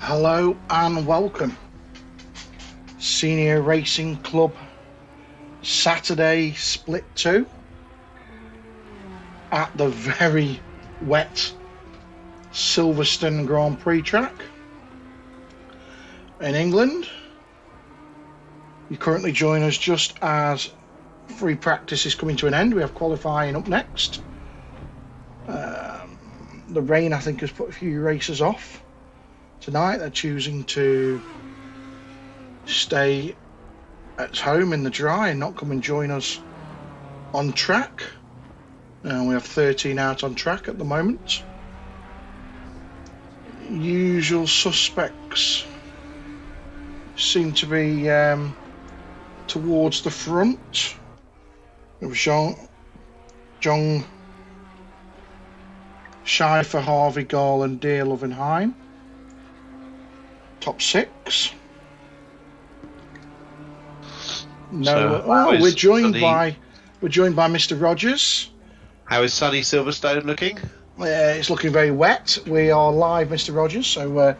Hello and welcome. Senior Racing Club Saturday Split 2 at the very wet Silverstone Grand Prix track in England. You currently join us just as free practice is coming to an end. We have qualifying up next. The rain, I think, has put a few races off tonight. They're choosing to stay at home in the dry and not come and join us on track. And we have 13 out on track at the moment. Usual suspects seem to be towards the front. It was John Schiffer, Harvey, Garland, Dearlove and Hine. Top six. No, So we're joined by Mr. Rogers. How is sunny Silverstone looking? It's looking very wet. We are live, Mr. Rogers, so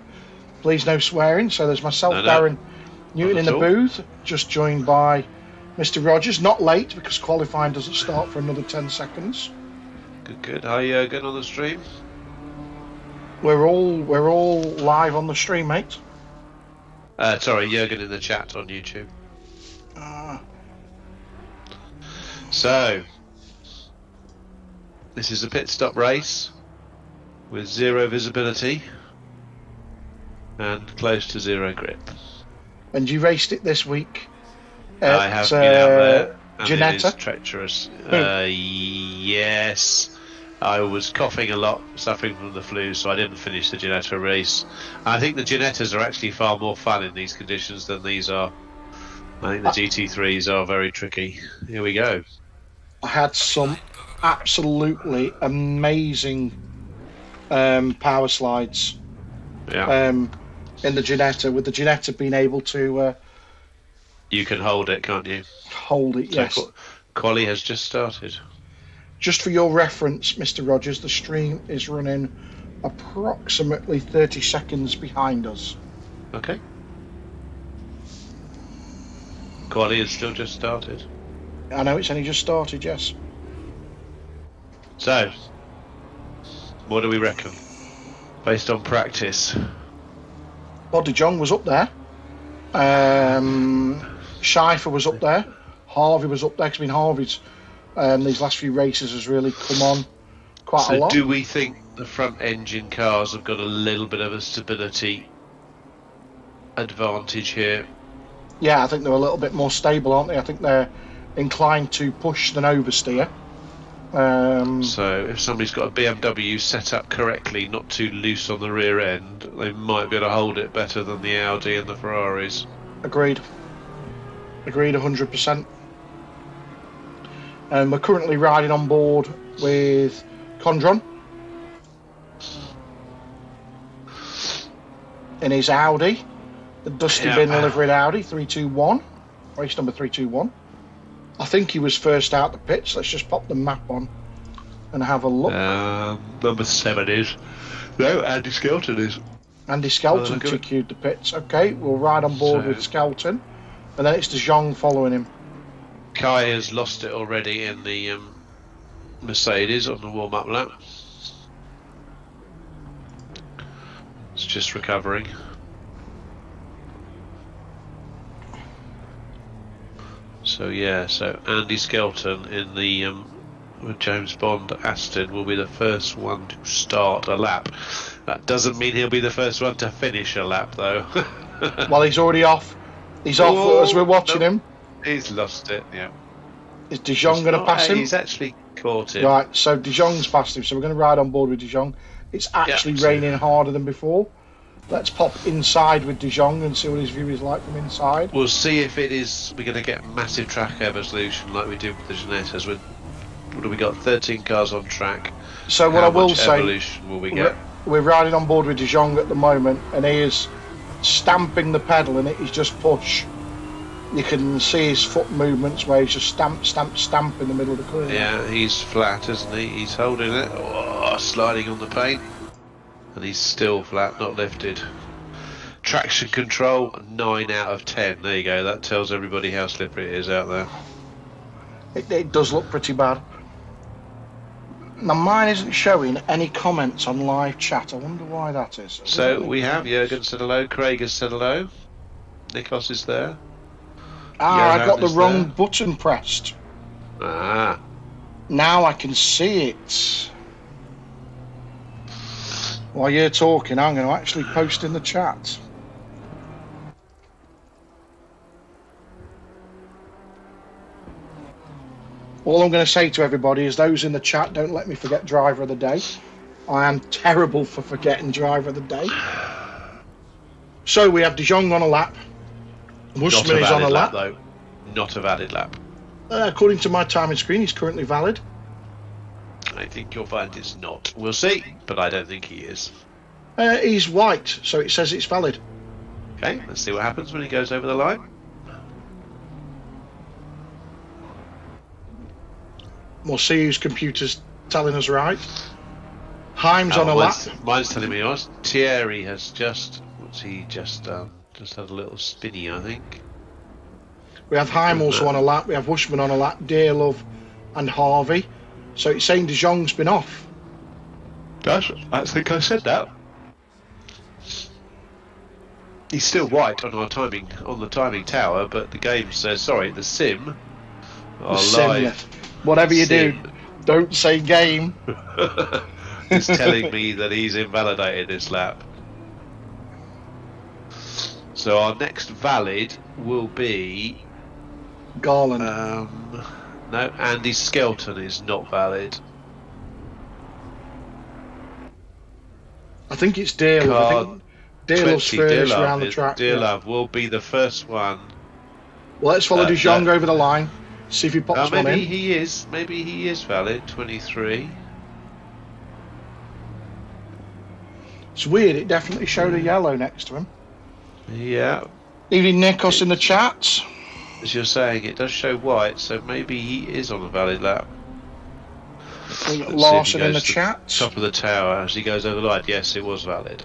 please no swearing. So there's myself, Darren Newton in the booth, just joined by Mr. Rogers. Not late because qualifying doesn't start for another 10 seconds. Good. How are you getting on the stream? We're all live on the stream, mate. Sorry, Jürgen in the chat on YouTube. So, this is a pit stop race with zero visibility and close to zero grip. And you raced it this week at, I have been out there, and Ginetta? it is treacherous. Yes. I was coughing a lot, suffering from the flu, so I didn't finish the Ginetta race. I think the Ginettas are actually far more fun in these conditions than these are. I think the GT3s are very tricky. Here we go. I had some absolutely amazing power slides in the Ginetta, with the Ginetta being able to... you can hold it, can't you? Hold it, yes. So, quali has just started. Just for your reference, Mr. Rogers, the stream is running approximately 30 seconds behind us. Okay. Quali has still just started. I know it's only just started, yes. So, what do we reckon? Based on practice. Well, De Jong was up there. Schiffer was up there. Harvey was up there, because Harvey's these last few races has really come on quite a lot. So do we think the front engine cars have got a little bit of a stability advantage here? Yeah, I think they're a little bit more stable, aren't they? I think they're inclined to push than oversteer. So if somebody's got a BMW set up correctly, not too loose on the rear end, they might be able to hold it better than the Audi and the Ferraris. Agreed 100%. We're currently riding on board with Condron in his Audi, the Dusty Bin liveried Audi 321, race number 321. I think he was first out the pits. Let's just pop the map on and have a look. Number 7 is. No, Andy Skelton is. Andy Skelton TQ'd the pits. Okay, we'll ride on board with Skelton, and then it's De Jong following him. Kai has lost it already in the Mercedes on the warm-up lap. It's just recovering. So Andy Skelton in the James Bond Aston will be the first one to start a lap. That doesn't mean he'll be the first one to finish a lap, though. Well, he's already off. He's off as we're watching him. He's lost it, yeah. Is De Jong going to pass him? He's actually caught him. Right, so De Jong's passed him, so we're going to ride on board with De Jong. It's actually raining harder than before. Let's pop inside with De Jong and see what his view is like from inside. We'll see if it is. We're going to get massive track evolution like we did with the Ginettas. What do we got? 13 cars on track. So what I will say, evolution will we get? We're riding on board with De Jong at the moment, and he is stamping the pedal, and it is just push. You can see his foot movements where he's just stamp in the middle of the corner. Yeah, he's flat, isn't he? He's holding it, sliding on the paint, and he's still flat, not lifted. Traction control, 9 out of 10. There you go. That tells everybody how slippery it is out there. It does look pretty bad. Now, mine isn't showing any comments on live chat. I wonder why that is. So we have Jurgen said hello, Craig has said hello, Nikos is there. I got the wrong button pressed. Ah. Now I can see it. While you're talking, I'm going to actually post in the chat. All I'm going to say to everybody is those in the chat, don't let me forget driver of the day. I am terrible for forgetting driver of the day. So we have De Jong on a lap. Bushman is on a lap. Though. Not a valid lap. According to my timing screen, he's currently valid. I think you'll find it's not. We'll see, but I don't think he is. He's white, so it says it's valid. Okay, let's see what happens when he goes over the line. We'll see whose computer's telling us right. Heim's on a lap. Mine's telling me yours. Thierry has just... What's he just done? Just had a little spinny, I think. We have Heim also on a lap. We have Bushman on a lap. Dearlove and Harvey. So it's saying De Jong's been off. I think I said that. He's still white on the timing tower, but the game says, sorry, the sim. Live. Whatever you do, don't say game. It's telling me that he's invalidated this lap. So our next valid will be Garland. No, Andy Skelton is not valid. I think it's Dearlove. Dearlove's furthest around the track. Dearlove will be the first one. Well, let's follow De Jong over the line. See if he pops one in. Maybe he is valid. 23. It's weird. It definitely showed a yellow next to him. Yeah. Evening, Nikos in the chat. As you're saying, it does show white, so maybe he is on a valid lap. We got Larson in the chat. Top of the tower as he goes over the line. Yes, it was valid.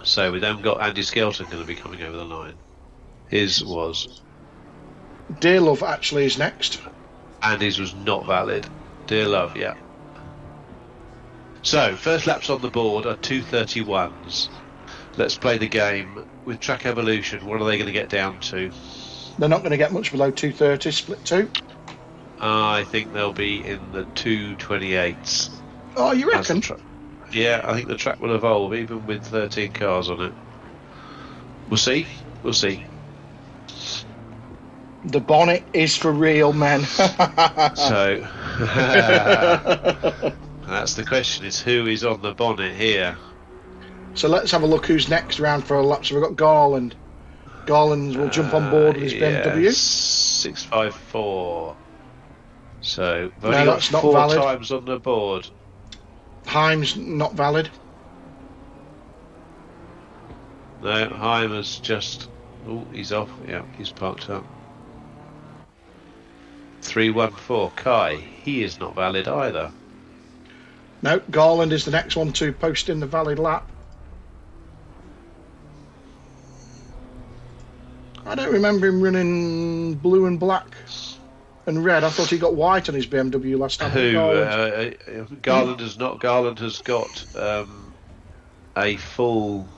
So we then got Andy Skelton going to be coming over the line. His was. Dearlove actually is next. Andy's was not valid. Dearlove, yeah. So first laps on the board are 2:31s. Let's play the game with Track Evolution. What are they going to get down to? They're not going to get much below 2:30, split two. I think they'll be in the 2:28s. Oh, you reckon? Yeah, I think the track will evolve, even with 13 cars on it. We'll see. We'll see. The bonnet is for real men. So, that's the question, is who is on the bonnet here? So let's have a look who's next round for a lap. So we've got Garland. Garland will jump on board with his BMW. 654. So, we've no, only got that's not 4 valid. times on the board. Heim's not valid. No, Heim has just... Oh, he's off. Yeah, he's parked up. 314. Kai, he is not valid either. No, Garland is the next one to post in the valid lap. I don't remember him running blue and black and red. I thought he got white on his BMW last time. Garland has not. Garland has got a full...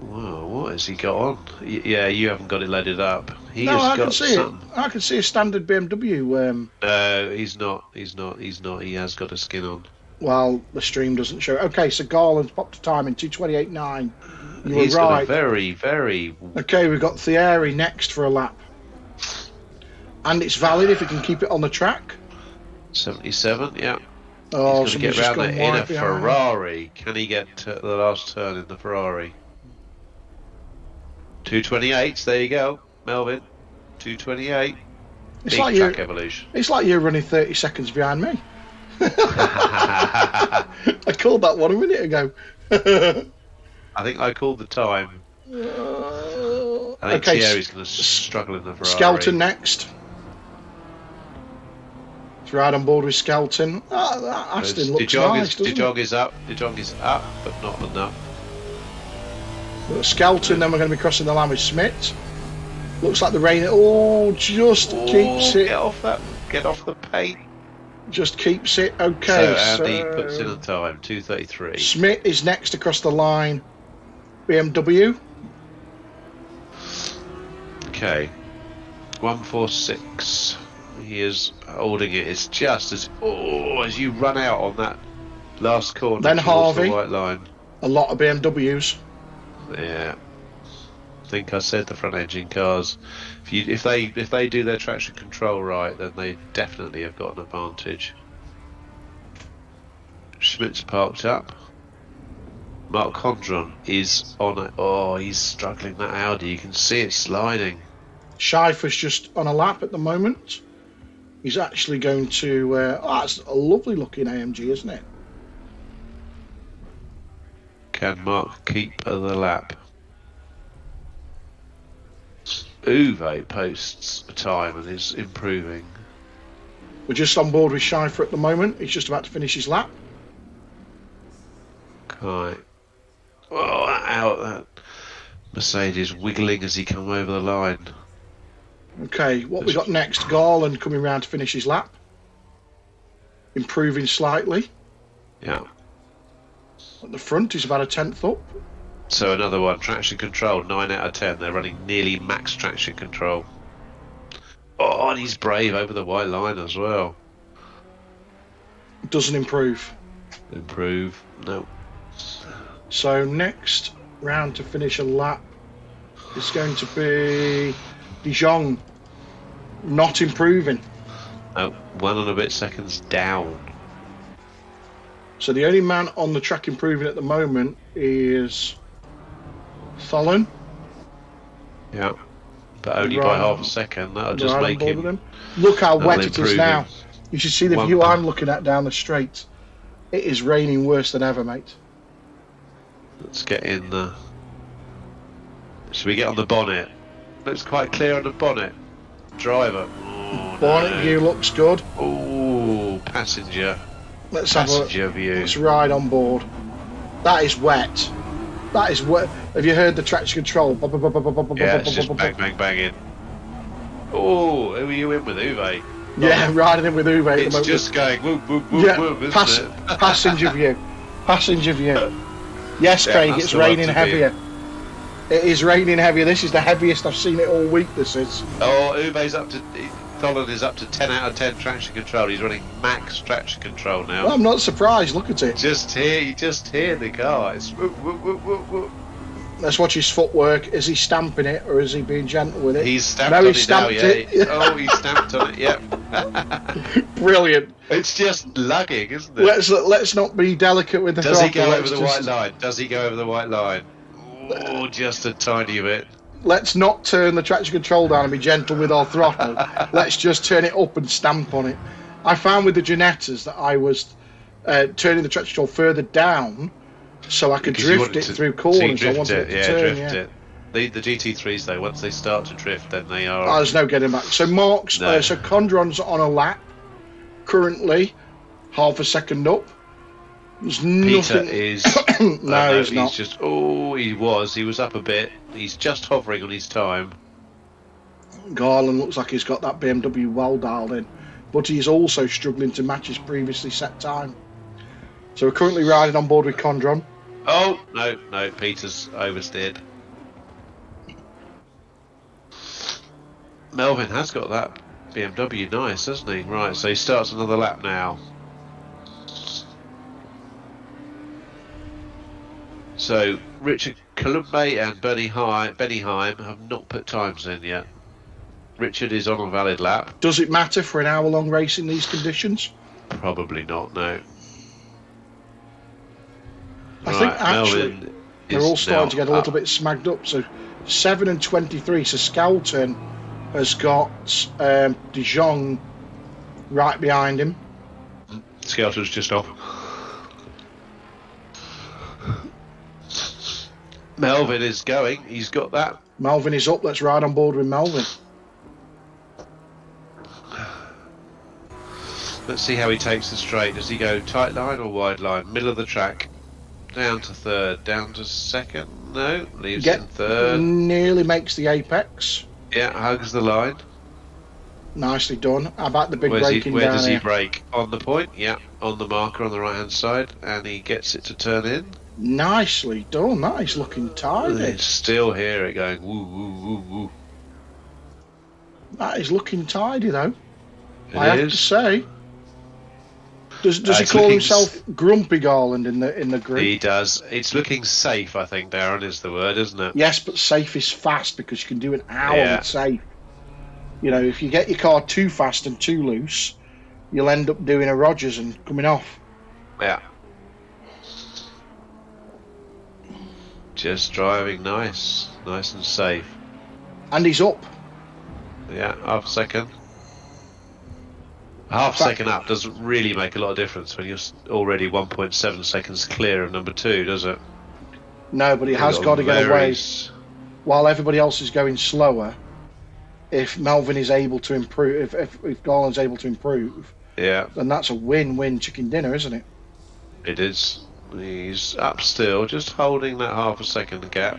Whoa, what has he got on? Yeah, you haven't got it loaded up. I can see it. I can see a standard BMW. No, he's not. He's not. He has got a skin on. Well, the stream doesn't show. Okay, so Garland's popped a time in 2:28.9. You were He's right. got a very, very... Okay, we've got Thierry next for a lap. And it's valid if we can keep it on the track. 77, yeah. Oh, he's going to get round there in a Ferrari. Can he get to the last turn in the Ferrari? 2:28, there you go, Melvin. 2:28. It's Big like track evolution. It's like you're running 30 seconds behind me. I called that one a minute ago. I think I called the time. I think Thierry's going to struggle in the Ferrari. Skelton next. Let's ride on board with Skelton. Aston looks nice, doesn't it? De Jong is up. De Jong is up, but not enough. Skelton, then we're going to be crossing the line with Smith. Looks like the rain. Oh, just keeps it. Get off the paint. Just keeps it. Okay. So Andy puts in a time 2:33. Smith is next across the line. BMW. Okay. 146. He is holding it. It's just as you run out on that last corner. Then Harvey. The white line. A lot of BMWs. Yeah. I think I said the front engine cars. If they do their traction control right, then they definitely have got an advantage. Schmidt's parked up. Mark Condron is on it. Oh, he's struggling, that Audi. You can see it sliding. Scheifer's just on a lap at the moment. He's actually going to... that's a lovely looking AMG, isn't it? Can Mark keep the lap? Uwe posts a time and is improving. We're just on board with Scheifer at the moment. He's just about to finish his lap. Okay. Oh, that Mercedes wiggling as he come over the line. Okay, what we got next? Garland coming round to finish his lap. Improving slightly. Yeah. At the front, he's about a tenth up. So another one, traction control, 9 out of 10. They're running nearly max traction control. Oh, and he's brave over the white line as well. Doesn't improve. Improve, no. So next round to finish a lap is going to be Dijon. Not improving. Oh, 1 and a bit seconds down. So the only man on the track improving at the moment is Tholen. Yeah, but only by half a second. That'll just make him. Look how wet it is now. You should see the view I'm looking at down the straight. It is raining worse than ever, mate. Let's get in the... Should we get on the bonnet? Looks quite clear on the bonnet. Driver. Oh, bonnet view looks good. Oh, passenger. Let's passenger view. Let's ride on board. That is wet. That is wet. Have you heard the traction control? Yeah, it's just bang, bang, banging. Oh, who are you in with, Uwe? Yeah, riding in with Uwe. It's just going whoop, whoop, whoop, whoop, isn't it? Passenger view. Passenger view. Yes, yeah, Craig, it's raining heavier. It is raining heavier. This is the heaviest I've seen it all week, this is. Oh, Uwe's up to... Tholen is up to 10 out of 10 traction control. He's running max traction control now. Well, I'm not surprised. Look at it. You just hear the car. It's whoop, whoop, whoop, whoop, whoop. Let's watch his footwork. Is he stamping it or is he being gentle with it? He's stamped on it now, yeah. Oh, he's stamped on it, yep. Brilliant. It's just lugging, isn't it? Let's not be delicate with the throttle. Does he go over the white line? Does he go over the white line? Oh, just a tiny bit. Let's not turn the traction control down and be gentle with our throttle. Let's just turn it up and stamp on it. I found with the Ginettas that I was turning the traction control further down so I could drift it through corners. I wanted it to turn, drift it. The GT3s though, once they start to drift, then they are. Oh, there's no getting back. So Mark's, so Condron's on a lap currently, half a second up. There's Peter nothing. is. No, he's not. Just. Oh, he was up a bit. He's just hovering on his time. Garland looks like he's got that BMW well dialed in, but he's also struggling to match his previously set time. So we're currently riding on board with Condron. Oh, no, Peter's oversteered. Melvin has got that BMW nice, hasn't he? Right, so he starts another lap now. So Richard Columbe and Benny Heim have not put times in yet. Richard is on a valid lap. Does it matter for an hour-long race in these conditions? Probably not, no. I think actually they're all starting to get a little bit smagged up. So 7 and 23. So Skelton has got Dijon right behind him. Skelton's just off. Melvin is going. He's got that. Melvin is up. Let's ride on board with Melvin. Let's see how he takes the straight. Does he go tight line or wide line? Middle of the track. down to third, down to second. No, leaves in third. Nearly makes the apex. Yeah, hugs the line. Nicely done. How about the big braking Where down does he here? brake? On the point, yeah, on the marker on the right hand side, and he gets it to turn in. Nicely done. Nice looking tidy. Still hear it going woo woo woo woo. That is looking tidy though. I have to say. Does he call himself Grumpy Garland in the group? He does. It's looking safe, I think, Darren, is the word, isn't it? Yes, but safe is fast because you can do an hour with safe. You know, if you get your car too fast and too loose, you'll end up doing a Rogers and coming off. Yeah. Just driving nice and safe. And he's up. Yeah, half a second. Half second up doesn't really make a lot of difference when you're already 1.7 seconds clear of number 2, does it? No, but he has got to get away while everybody else is going slower. If Melvin is able to improve, if Garland's able to improve, then that's a win-win chicken dinner, isn't it? It is. He's up still, just holding that half a second gap.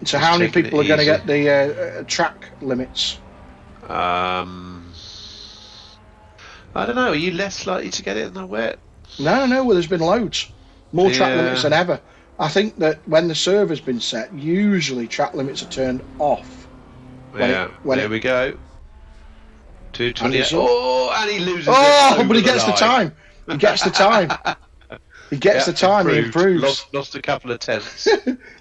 So how many people are going to get the track limits? I don't know. Are you less likely to get it in the wet? No. Well, there's been loads. More track limits than ever. I think that when the server's been set, usually track limits are turned off. There we go. 2:20. And he loses. But he gets the time. He gets the time. He gets the time. He improves. Lost a couple of tenths.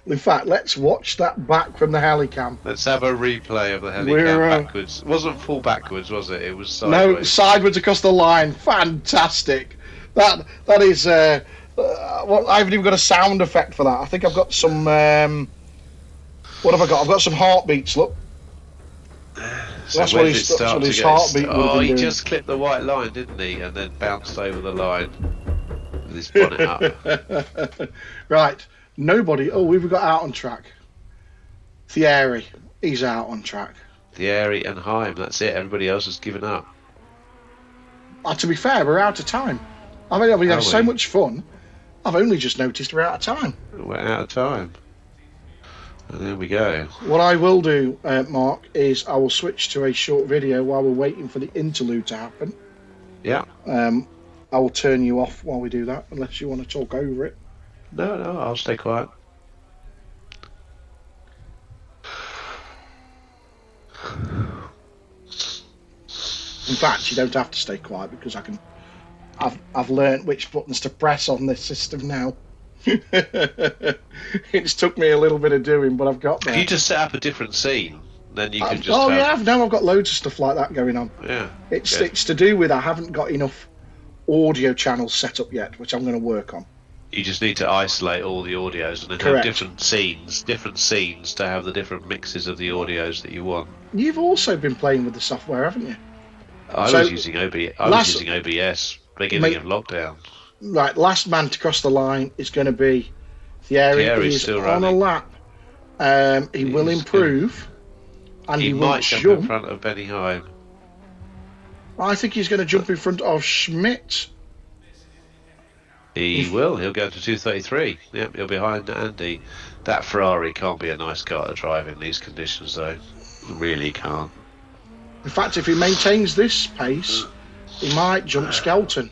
In fact, let's watch that back from the helicam. Let's have a replay of the helicam backwards. It wasn't full backwards, was it? It was sideways. No, sideways across the line. Fantastic. That is. I haven't even got a sound effect for that. I think I've got some. What have I got? I've got some heartbeats. Look. So that's what his heartbeat would have been doing. Just clipped the white line, didn't he? And then bounced over the line with his bonnet up. Right. Nobody. Oh, we've got out on track. Thierry. He's out on track. Thierry and Heim. That's it. Everybody else has given up. To be fair, we're out of time. I mean, we had so much fun. I've only just noticed we're out of time. We're out of time. And there we go. What I will do, Mark, is I will switch to a short video while we're waiting for the interlude to happen. Yeah. I will turn you off while we do that, unless you want to talk over it. No, I'll stay quiet. In fact, you don't have to stay quiet because I've learnt which buttons to press on this system now. It's took me a little bit of doing, but I've got there. If you just set up a different scene, then you can just. I've got loads of stuff like that going on. Yeah, it's to do with I haven't got enough audio channels set up yet, which I'm going to work on. You just need to isolate all the audios and then have different scenes to have the different mixes of the audios that you want. You've also been playing with the software, haven't you? I was using OBS beginning of lockdown. Right, last man to cross the line is going to be Thierry. He's still on a lap. He will improve, and he might jump in front of Benny Heim. I think he's going to jump in front of Schmidt. He will. He'll go to 2:33. Yep, he'll be behind Andy. That Ferrari can't be a nice car to drive in these conditions, though. Really can't. In fact, if he maintains this pace, he might jump Skelton.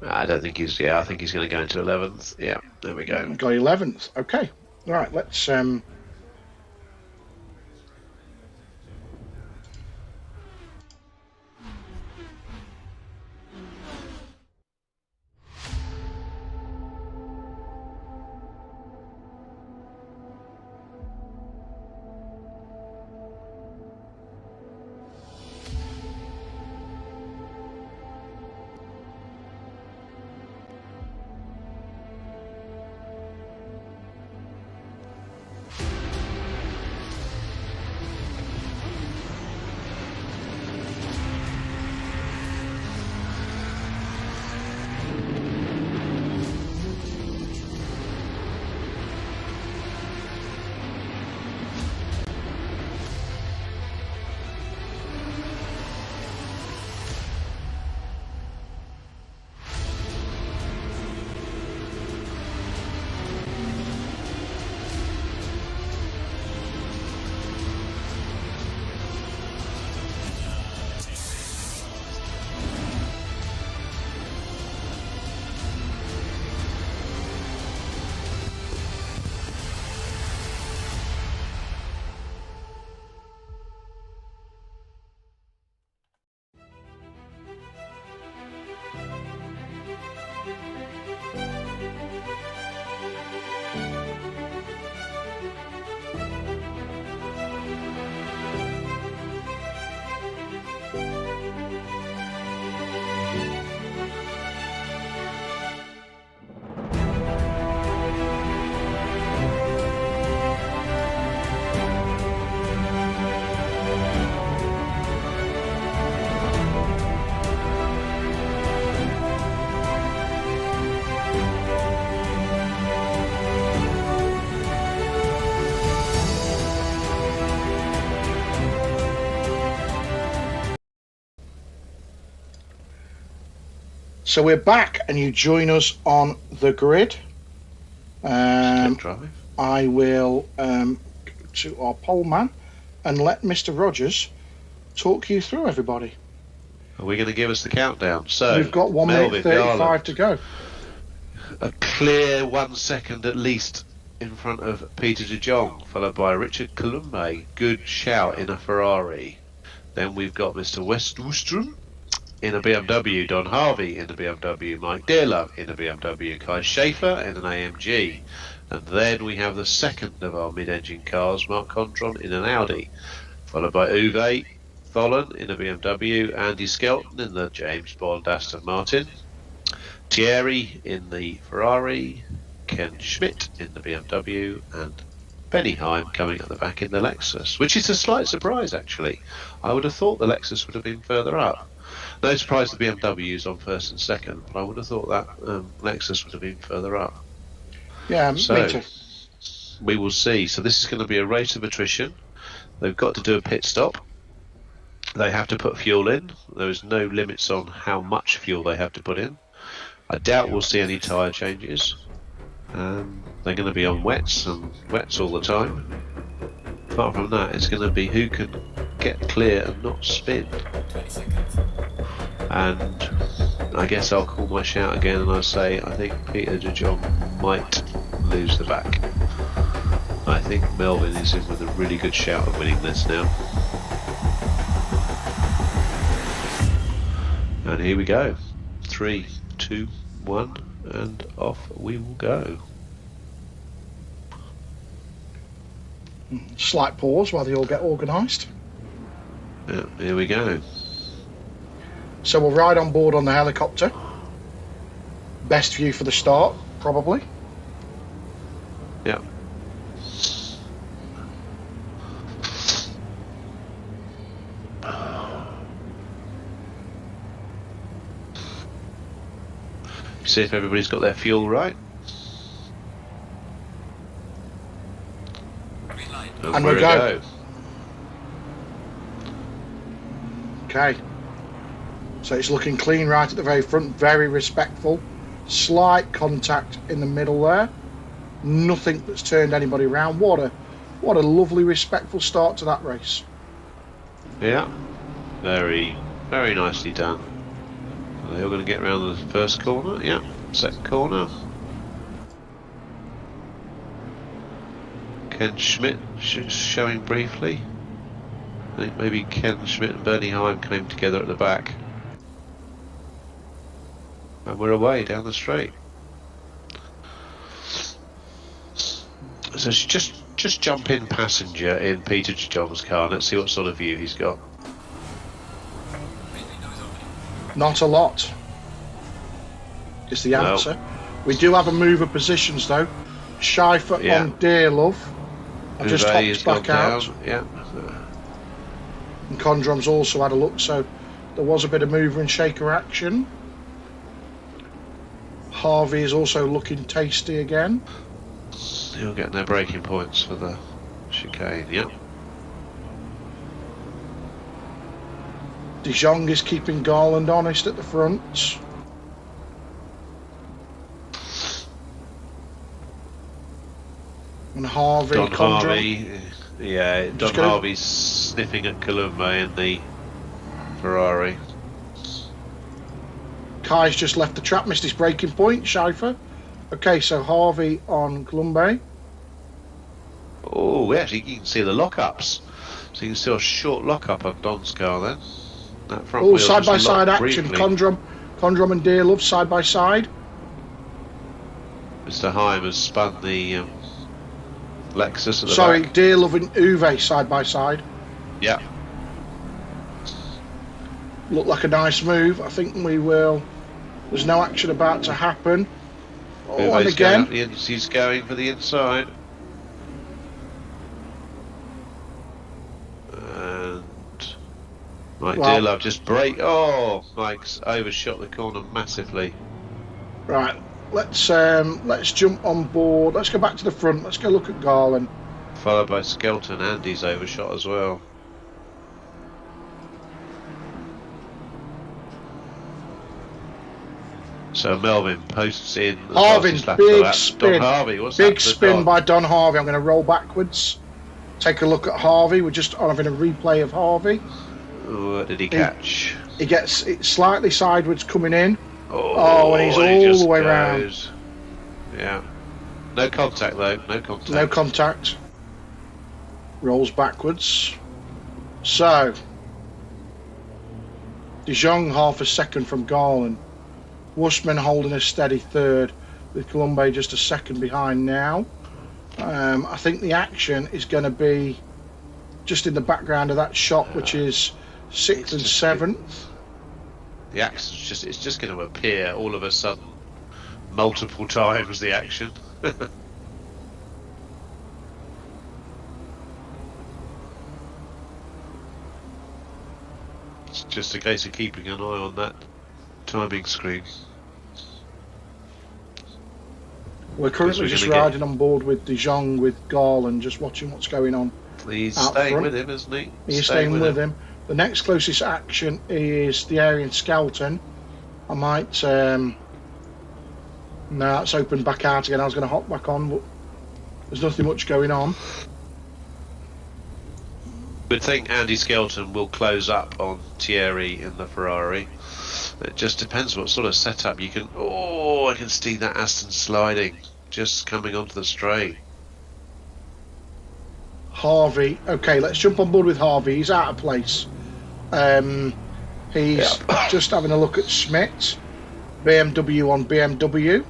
I don't think he's. Yeah, I think he's going to go into 11th. Yeah, there we go. Got 11th. Okay. All right. Let's. So we're back, and you join us on the grid. I will go to our pole man and let Mr. Rogers talk you through everybody. Are we going to give us the countdown? So you've got 1 minute 35 to go. A clear 1 second at least in front of Peter de Jong, followed by Richard Columbe. Good shout in a Ferrari. Then we've got Mr. Weststrom in a BMW, Don Harvey in a BMW, Mike Dearlove in a BMW, Kai Schaefer in an AMG. And then we have the second of our mid-engine cars, Mark Condron in an Audi, followed by Uwe Tholen in a BMW, Andy Skelton in the James Bond Aston Martin, Thierry in the Ferrari, Ken Schmidt in the BMW, and Benny Heim coming at the back in the Lexus, which is a slight surprise actually. I would have thought the Lexus would have been further up. No surprise the BMW is on first and second, but I would have thought that Lexus would have been further up. Yeah, so, me too. We will see. So this is going to be a race of attrition. They've got to do a pit stop. They have to put fuel in. There is no limits on how much fuel they have to put in. I doubt we'll see any tyre changes. They're going to be on wets and wets all the time. Apart from that, it's going to be who can get clear and not spin. And I guess I'll call my shout again and I'll say I think Peter de Jong might lose the back. I think Melvin is in with a really good shout of winning this now. And here we go. 3, 2, 1, and off we will go. Slight pause while they all get organised. Yeah, here we go. So we'll ride on board on the helicopter. Best view for the start, probably. Yeah. See if everybody's got their fuel right. And we'll go. Okay. So it's looking clean right at the very front, very respectful. Slight contact in the middle there. Nothing that's turned anybody around. What a lovely, respectful start to that race. Yeah. Very, very nicely done. Are they all going to get around the first corner? Yeah. Second corner. Ken Schmidt showing briefly. I think maybe Ken Schmidt and Bernie Heim came together at the back. And we're away down the straight. So just jump in passenger in Peter de Jong's car. Let's see what sort of view he's got. Not a lot is the answer. No. We do have a move of positions though. Schaefer on Dearlove. I've just hopped back out. Yeah. And Condrom's also had a look, so there was a bit of mover and shaker action. Harvey is also looking tasty again. Still getting their braking points for the chicane, yep. De Jong is keeping Garland honest at the front. And Harvey, Don Harvey, yeah, Don Harvey's sniffing at Columbe in the Ferrari. Kai's just left the track, missed his braking point, Schaefer. Okay, so Harvey on Columbe. Oh, actually, you can see the lockups. So you can see a short lockup on Don's car then. That front wheel side by side action. Briefly. Condrom and Dearlove side by side. Mr. Heim has spun the Lexus at the back. Dearlove and Uwe side by side. Yeah. Look like a nice move. I think we will. There's no action about to happen. Oh, and again. He's going for the inside. And Mike Dearlove just brake. Oh, Mike's overshot the corner massively. Right, let's jump on board. Let's go back to the front. Let's go look at Garland. Followed by Skelton. Andy's overshot as well. So Melvin posts in the Harvey, fastest lap big of that. spin. Don Harvey, what's big that? spin by Don Harvey. I'm going to roll backwards. Take a look at Harvey. We're just having a replay of Harvey. What did he catch? He gets it slightly sideways coming in. And he's all the way round. Yeah. No contact though. No contact. No contact. Rolls backwards. So De Jong half a second from Garland. Wushman holding a steady third, with Colombe just a second behind now. I think the action is going to be just in the background of that shot, which is 6th and 7th. The action it's just going to appear all of a sudden, multiple times. The action. It's just a case of keeping an eye on that timing screen. We're currently just riding on board with De Jong, with Garland, just watching what's going on. He's staying with him, isn't he? He's staying with him. The next closest action is the Aryan Skelton. I might... no, it's opened back out again. I was going to hop back on, but there's nothing much going on. I would think Andy Skelton will close up on Thierry in the Ferrari. It just depends what sort of setup you can... Oh, I can see that Aston sliding, just coming onto the straight. Harvey. Okay, let's jump on board with Harvey. He's out of place. He's just having a look at Schmidt. BMW on BMW.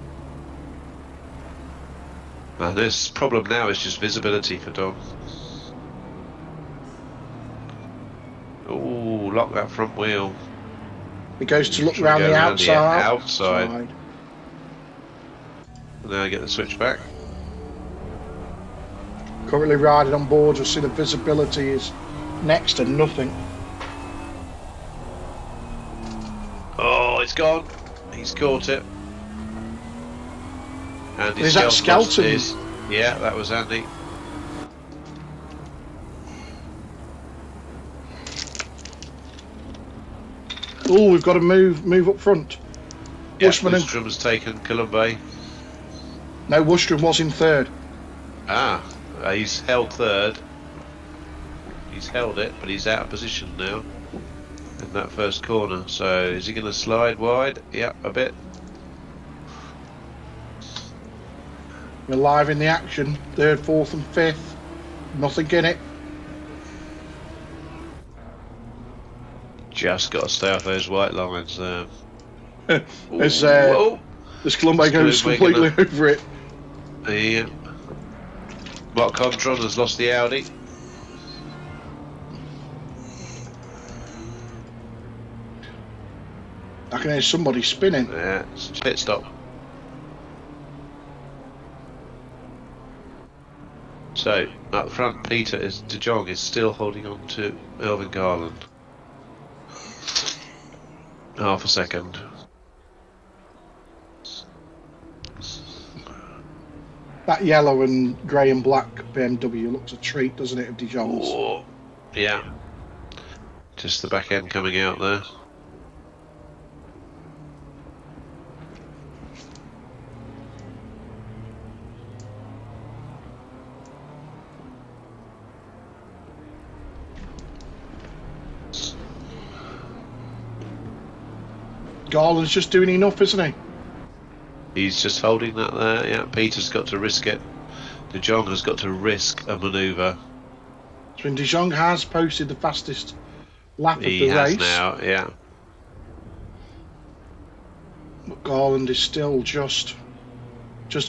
And this problem now is just visibility for Don. Oh, lock that front wheel. He goes to look round the outside. Now I get the switch back. Currently riding on board, you'll see the visibility is next to nothing. Oh, it's gone. He's caught it. And is that Skelton? Yeah, that was Andy. Oh, we've got to move up front. Yeah, Wustrom has taken Colombe. No, Wustrom was in third. He's held third. He's held it, but he's out of position now in that first corner. So is he going to slide wide? Yeah, a bit. We're live in the action. Third, fourth and fifth. Nothing in it. Just got to stay off those white lines there. As Colombe goes completely over it. Yeah. Mark Contron has lost the Audi. I can hear somebody spinning. Yeah, it's a pit stop. So, up front, De Jong is still holding on to Elvin Garland. Half a second. That yellow and grey and black BMW looks a treat, doesn't it, of De Jong's? Oh, yeah. Just the back end coming out there. Garland's just doing enough, isn't he? He's just holding that there, yeah. Peter's got to risk it. De Jong has got to risk a manoeuvre. So De Jong has posted the fastest lap of the race. He has now, yeah. But Garland is still just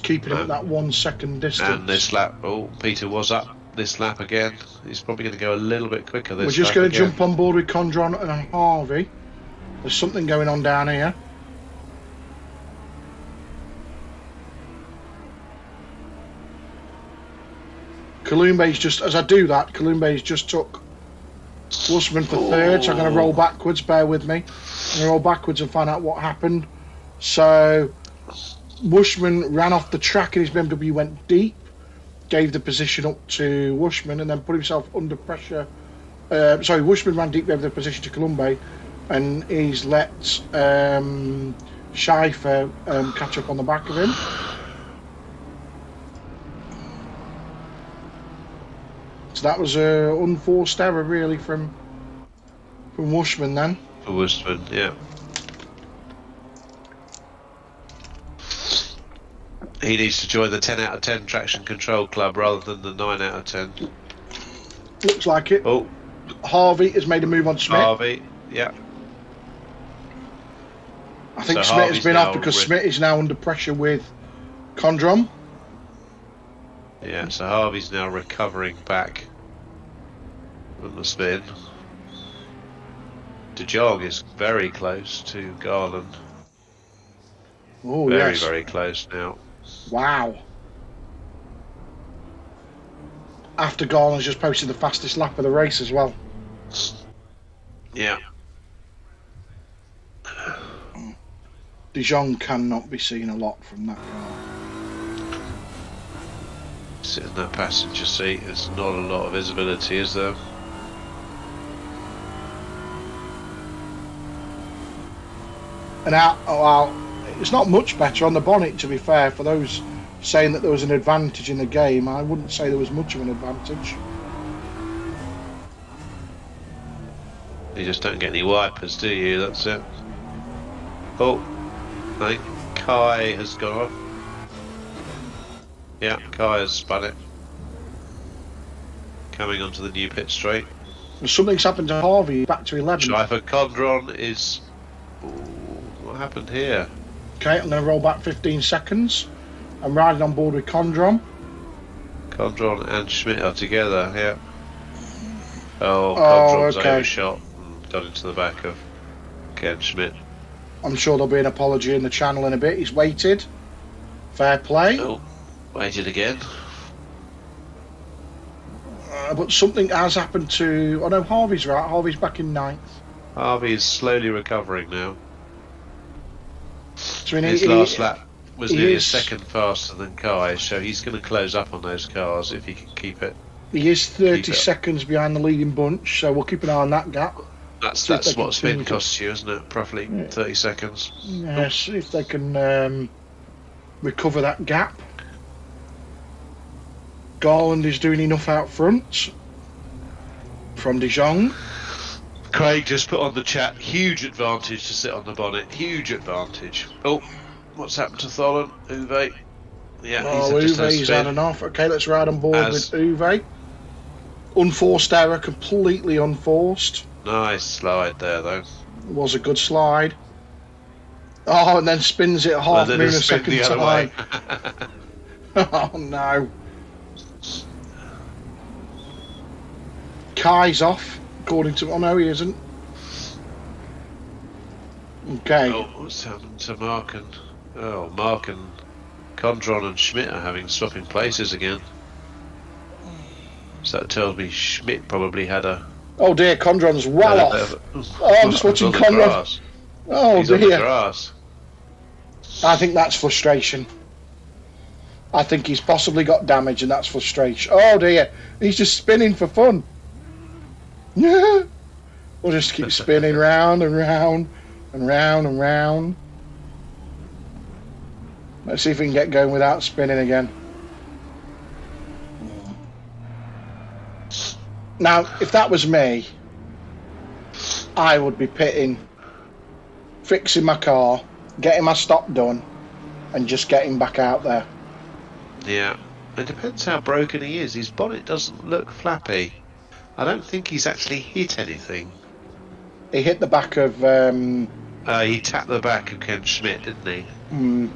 keeping him at that 1 second distance. And this lap, Peter was up this lap again. He's probably going to go a little bit quicker this lap. We're just going to jump on board with Condron and Harvey. There's something going on down here. Columbe's just, as I do that, Columbe's just took Wussman for third, so I'm going to roll backwards, bear with me. I'm going to roll backwards and find out what happened. So, Wushman ran off the track and his BMW went deep, gave the position up to Wushman and then put himself under pressure. Wushman ran deep, gave the position to Colombe, and he's let Schäfer catch up on the back of him. So that was an unforced error, really, from Wushman then. For Wushman, yeah. He needs to join the 10 out of 10 traction control club rather than the 9 out of 10. Looks like it. Oh, Harvey has made a move on Schmidt. Harvey, yeah. I think so Schmidt has been off because Schmidt is now under pressure with Condrom. Yeah, so Harvey's now recovering back from the spin. De Jong is very close to Garland. Oh, very, yes. very close now. Wow. After Garland's just posted the fastest lap of the race as well. Yeah. De Jong cannot be seen a lot from that car. Sit in that passenger seat, there's not a lot of visibility, is there? And it's not much better on the bonnet, to be fair, for those saying that there was an advantage in the game. I wouldn't say there was much of an advantage. You just don't get any wipers, do you? That's it. Oh, I think Kai has gone off. Yeah, Kai has spun it. Coming onto the new pit straight. Something's happened to Harvey, back to 11. Driver Condron is... Ooh, what happened here? Okay, I'm going to roll back 15 seconds. I'm riding on board with Condron. Condron and Schmidt are together, yeah. Oh, Condron's okay. overshot and got into the back of Ken Schmidt. I'm sure there'll be an apology in the channel in a bit. He's waited. Fair play. Oh, waited again. But something has happened to... Oh no, Harvey's right. Harvey's back in 9th. Harvey is slowly recovering now. So his last lap was nearly a second faster than Kai, so he's going to close up on those cars if he can keep it. He is 30 seconds behind the leading bunch, so we'll keep an eye on that gap. That's what spin costs you, isn't it? Roughly 30 seconds. Yes, if they can recover that gap. Garland is doing enough out front from De Jong. Craig just put on the chat, huge advantage to sit on the bonnet, huge advantage. Oh, what's happened to Tholen? Uwe. Yeah, Uwe's had enough. Okay, let's ride on board with Uwe. Unforced error, completely unforced. Nice slide there, though. It was a good slide. Oh, and then spins it half moon a second time. Oh, no. Kai's off, according to... Oh, no, he isn't. Okay. Oh, what's happened to Mark and... Oh, Mark and Condron and Schmidt are having swapping places again. So that tells me Schmidt probably had a... Oh dear, Condron's well off. Oh, I'm just watching Condron. Oh he's dear. On the grass. I think that's frustration. I think he's possibly got damage and that's frustration. Oh dear, he's just spinning for fun. Yeah. We'll just keep spinning round and round and round and round. Let's see if we can get going without spinning again. Now, if that was me, I would be pitting, fixing my car, getting my stop done, and just getting back out there. Yeah, it depends how broken he is. His bonnet doesn't look flappy. I don't think he's actually hit anything. He hit the back of... he tapped the back of Ken Schmidt, didn't he? Mm.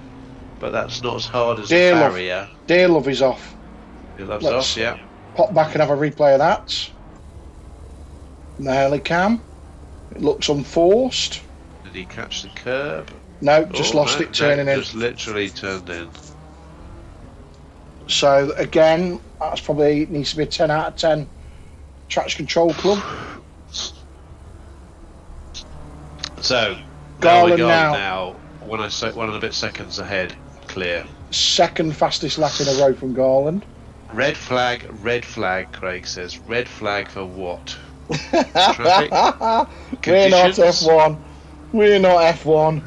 But that's not as hard as a barrier. Dear Love is off. Dear Love's off, yeah. Pop back and have a replay of that. The helicam. It looks unforced. Did he catch the curb? No, just lost it turning in. Just literally turned in. So again, that's probably needs to be a 10 out of 10 traction control club. So Garland now 1 and a bit seconds ahead, clear. Second fastest lap in a row from Garland. Red flag, Craig says. Red flag for what? Traffic? We're not F1. We're not F1.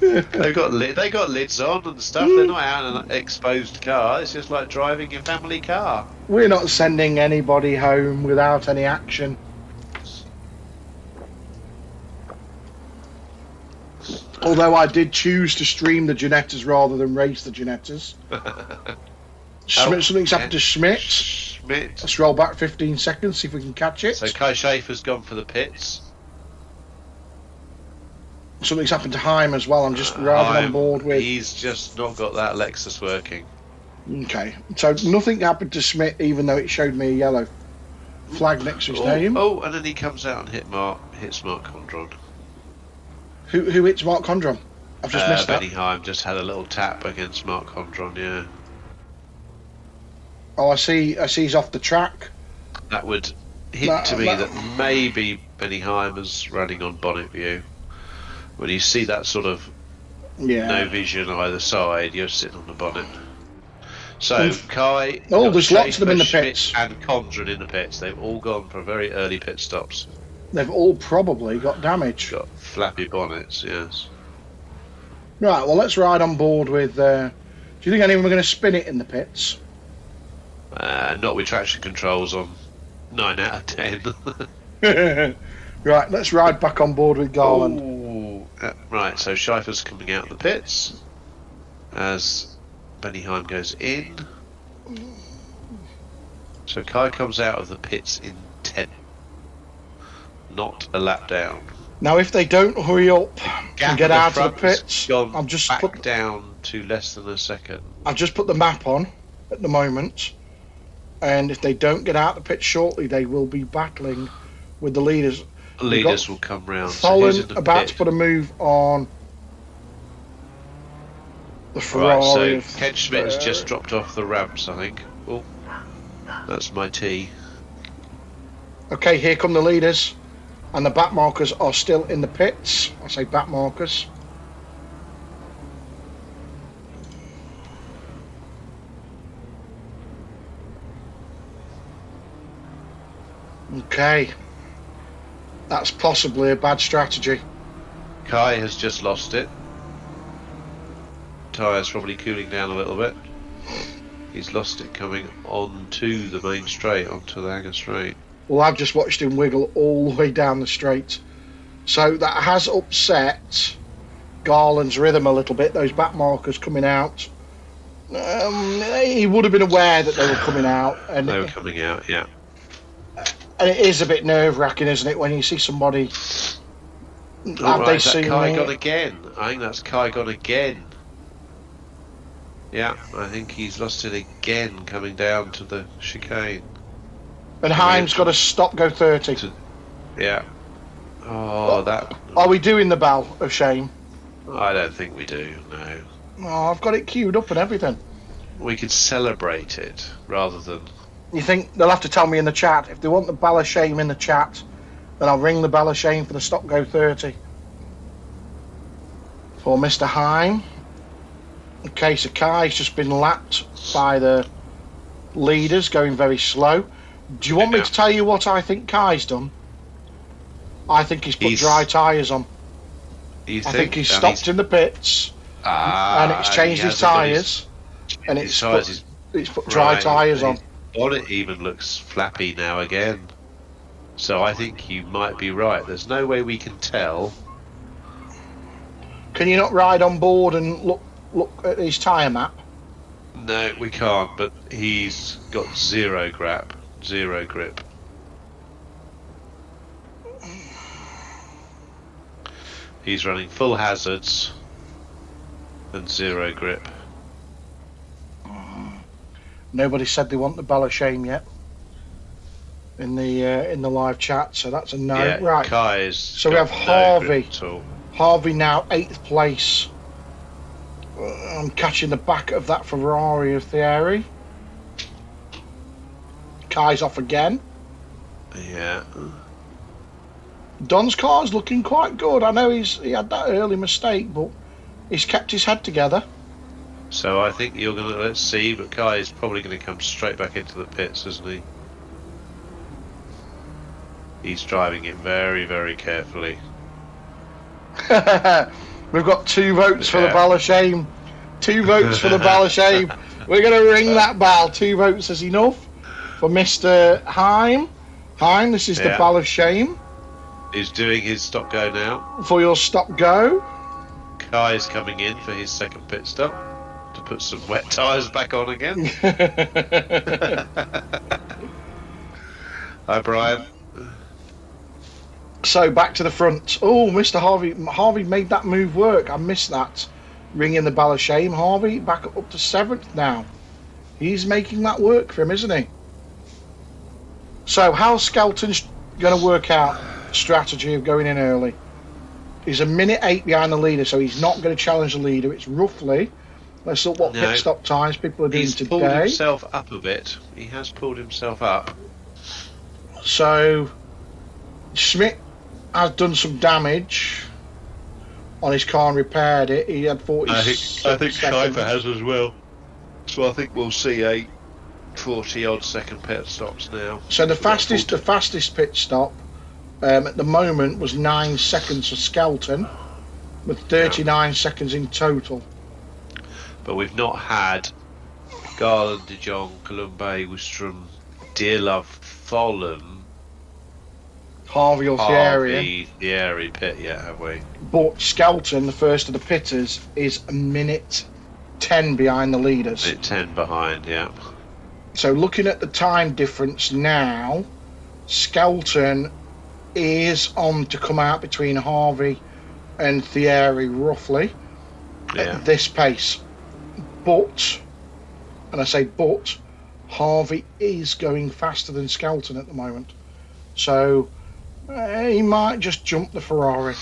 They got lids on and stuff. They're not out in an exposed car. It's just like driving your family car. We're not sending anybody home without any action. Although I did choose to stream the Ginettas rather than race the Ginettas. Something's happened to Schmidt. Let's roll back 15 seconds, see if we can catch it. So Kai Schaefer's gone for the pits. Something's happened to Heim as well. I'm just riding on board with. He's just not got that Lexus working. Okay, so nothing happened to Schmidt, even though it showed me a yellow flag next to his name. Oh, and then he comes out and hits Mark Condron. Who hits Mark Condron? I've just missed that. Benny Heim just had a little tap against Mark Condron, yeah. Oh, I see he's off the track. That would hint to me that maybe Benny Heim is running on bonnet view. When you see that sort of no vision either side, you're sitting on the bonnet. So Kai, there's lots of them in the pits, and Condron in the pits. They've all gone for very early pit stops. They've all probably got damage. Got flappy bonnets, yes. Right, well, let's ride on board with. Do you think anyone are going to spin it in the pits? Not with traction controls on 9 out of 10. Right, let's ride back on board with Garland. Right, so Schaefer's coming out of the pits as Benny Heim goes in. So Kai comes out of the pits in 10. Not a lap down. Now, if they don't hurry up and get out of the pits, I've just put down to less than a second. I've just put the map on at the moment, and if they don't get out of the pits shortly, they will be battling with the leaders. The leaders will come round. Fallon about to put a move on the Ferrari. Right, so Ken Schmidt has just dropped off the ramps, I think. Oh, that's my T. Okay, here come the leaders. And the back markers are still in the pits. I say back markers. Okay. That's possibly a bad strategy. Kai has just lost it. Tyre's probably cooling down a little bit. He's lost it coming onto the main straight, onto the Hanger straight. Well, I've just watched him wiggle all the way down the straight. So that has upset Garland's rhythm a little bit, those back markers coming out. He would have been aware that they were coming out. And they were coming out, yeah. And it is a bit nerve-wracking, isn't it, when you see somebody... Have they seen Kai gone again? I think that's Kai gone again. Yeah, I think he's lost it again coming down to the chicane. And Heim's got to stop, go 30. Yeah. Oh, that... Are we doing the bell of shame? I don't think we do, no. Oh, I've got it queued up and everything. We could celebrate it, rather than... You think they'll have to tell me in the chat? If they want the bell of shame in the chat, then I'll ring the bell of shame for the stop, go 30. For Mr. Heim. Okay, so Kai's just been lapped by the leaders, going very slow. Do you want me to tell you what I think Kai's done? I think he's put dry tyres on. I think he's stopped in the pits, and it's changed his tyres, and it's put dry tyres on. Bonnet even looks flappy now again. So I think you might be right. There's no way we can tell. Can you not ride on board and look at his tyre map? No, we can't, but he's got zero grip. He's running full hazards and zero grip. Nobody said they want the bell of shame yet in the live chat, so that's a no. Yeah, right. Kai so we have Harvey. Harvey now 8th place. I'm catching the back of that Ferrari of Thierry. Kai's off again. Yeah. Don's car's looking quite good. I know he had that early mistake, but he's kept his head together. So I think you're going to, let's see, but Kai is probably going to come straight back into the pits, isn't he? He's driving it very, very carefully. We've got 2 votes for the bell of shame. 2 votes for the bell of shame. We're going to ring that bell. 2 votes is enough for Mr. Heim. Heim, this is the bell of shame. He's doing his stop go now. For your stop go. Kai is coming in for his second pit stop to put some wet tyres back on again. Hi, Brian. So back to the front. Oh, Mr. Harvey made that move work. I missed that. Ringing the bell of shame. Harvey back up to 7th now. He's making that work for him, isn't he? So how's Skelton's going to work out strategy of going in early? He's a minute 8 behind the leader, so he's not going to challenge the leader. It's roughly, let's look what pit stop times people are doing today. He's pulled himself up a bit. He has pulled himself up. So Schmidt has done some damage on his car and repaired it. He had 40 I think Kuiper has as well. So I think we'll see a 40-odd second pit stops now. So the fastest pit stop at the moment was 9 seconds for Skelton, with 39 seconds in total. But we've not had Garland, De Jong, Columbe, Wistrom, Dearlove, Tholen, Harvey or Thierry pit yet, have we? But Skelton, the first of the pitters, is a minute 10 behind the leaders. Minute 10 behind, yeah. So looking at the time difference now, Skelton is on to come out between Harvey and Thierry roughly at this pace. But, and I say but, Harvey is going faster than Skelton at the moment. So he might just jump the Ferrari.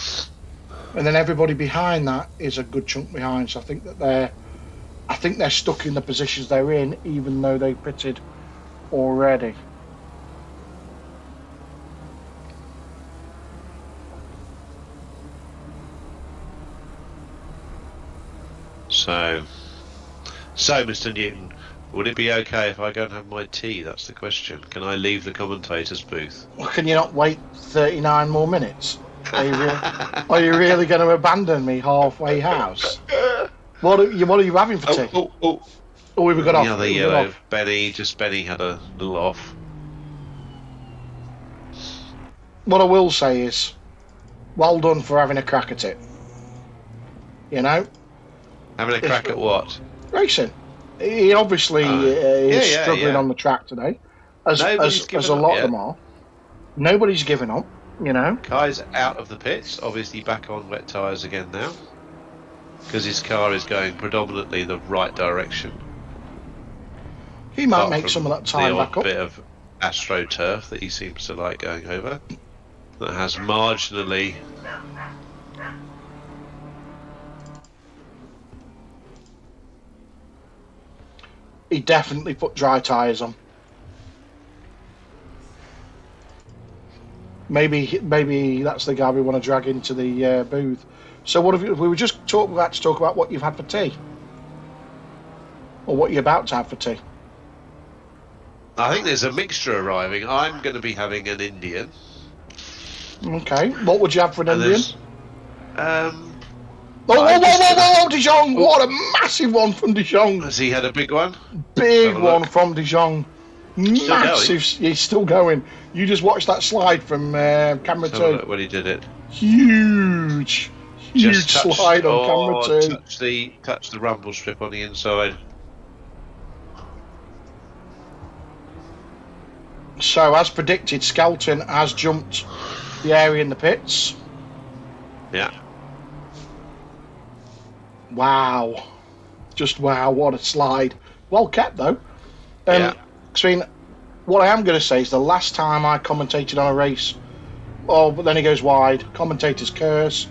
And then everybody behind that is a good chunk behind. So I think they're stuck in the positions they're in, even though they pitted already. So, Mr. Newton, would it be okay if I go and have my tea? That's the question. Can I leave the commentator's booth? Well, can you not wait 39 more minutes? Are you really going to abandon me halfway house? What are you having for tea? Oh, we've got off. The other yellow. Benny had a little off. What I will say is, well done for having a crack at it. You know? Having a crack at what? Racing. He obviously is struggling on the track today, as a lot of them are. Nobody's given up, you know. Kai's out of the pits, obviously back on wet tyres again now, because his car is going predominantly the right direction. He might make some of that time back up. The odd bit of AstroTurf that he seems to like going over, that has marginally... He definitely put dry tyres on. Maybe that's the guy we want to drag into the booth. So what have you? We were just about to talk about what you've had for tea, or what you're about to have for tea. I think there's a mixture arriving. I'm going to be having an Indian. Okay. What would you have for an Indian? Whoa, De Jong! What a massive one from De Jong. Has he had a big one? Big one from De Jong. Massive. He's still going. You just watched that slide from camera 2. When he did it. Huge slide on camera 2. Touch the rumble strip on the inside. So, as predicted, Skelton has jumped the area in the pits. Yeah. Wow. Just wow, what a slide. Well kept, though. I mean, what I am going to say is the last time I commentated on a race, but then he goes wide. Commentator's curse.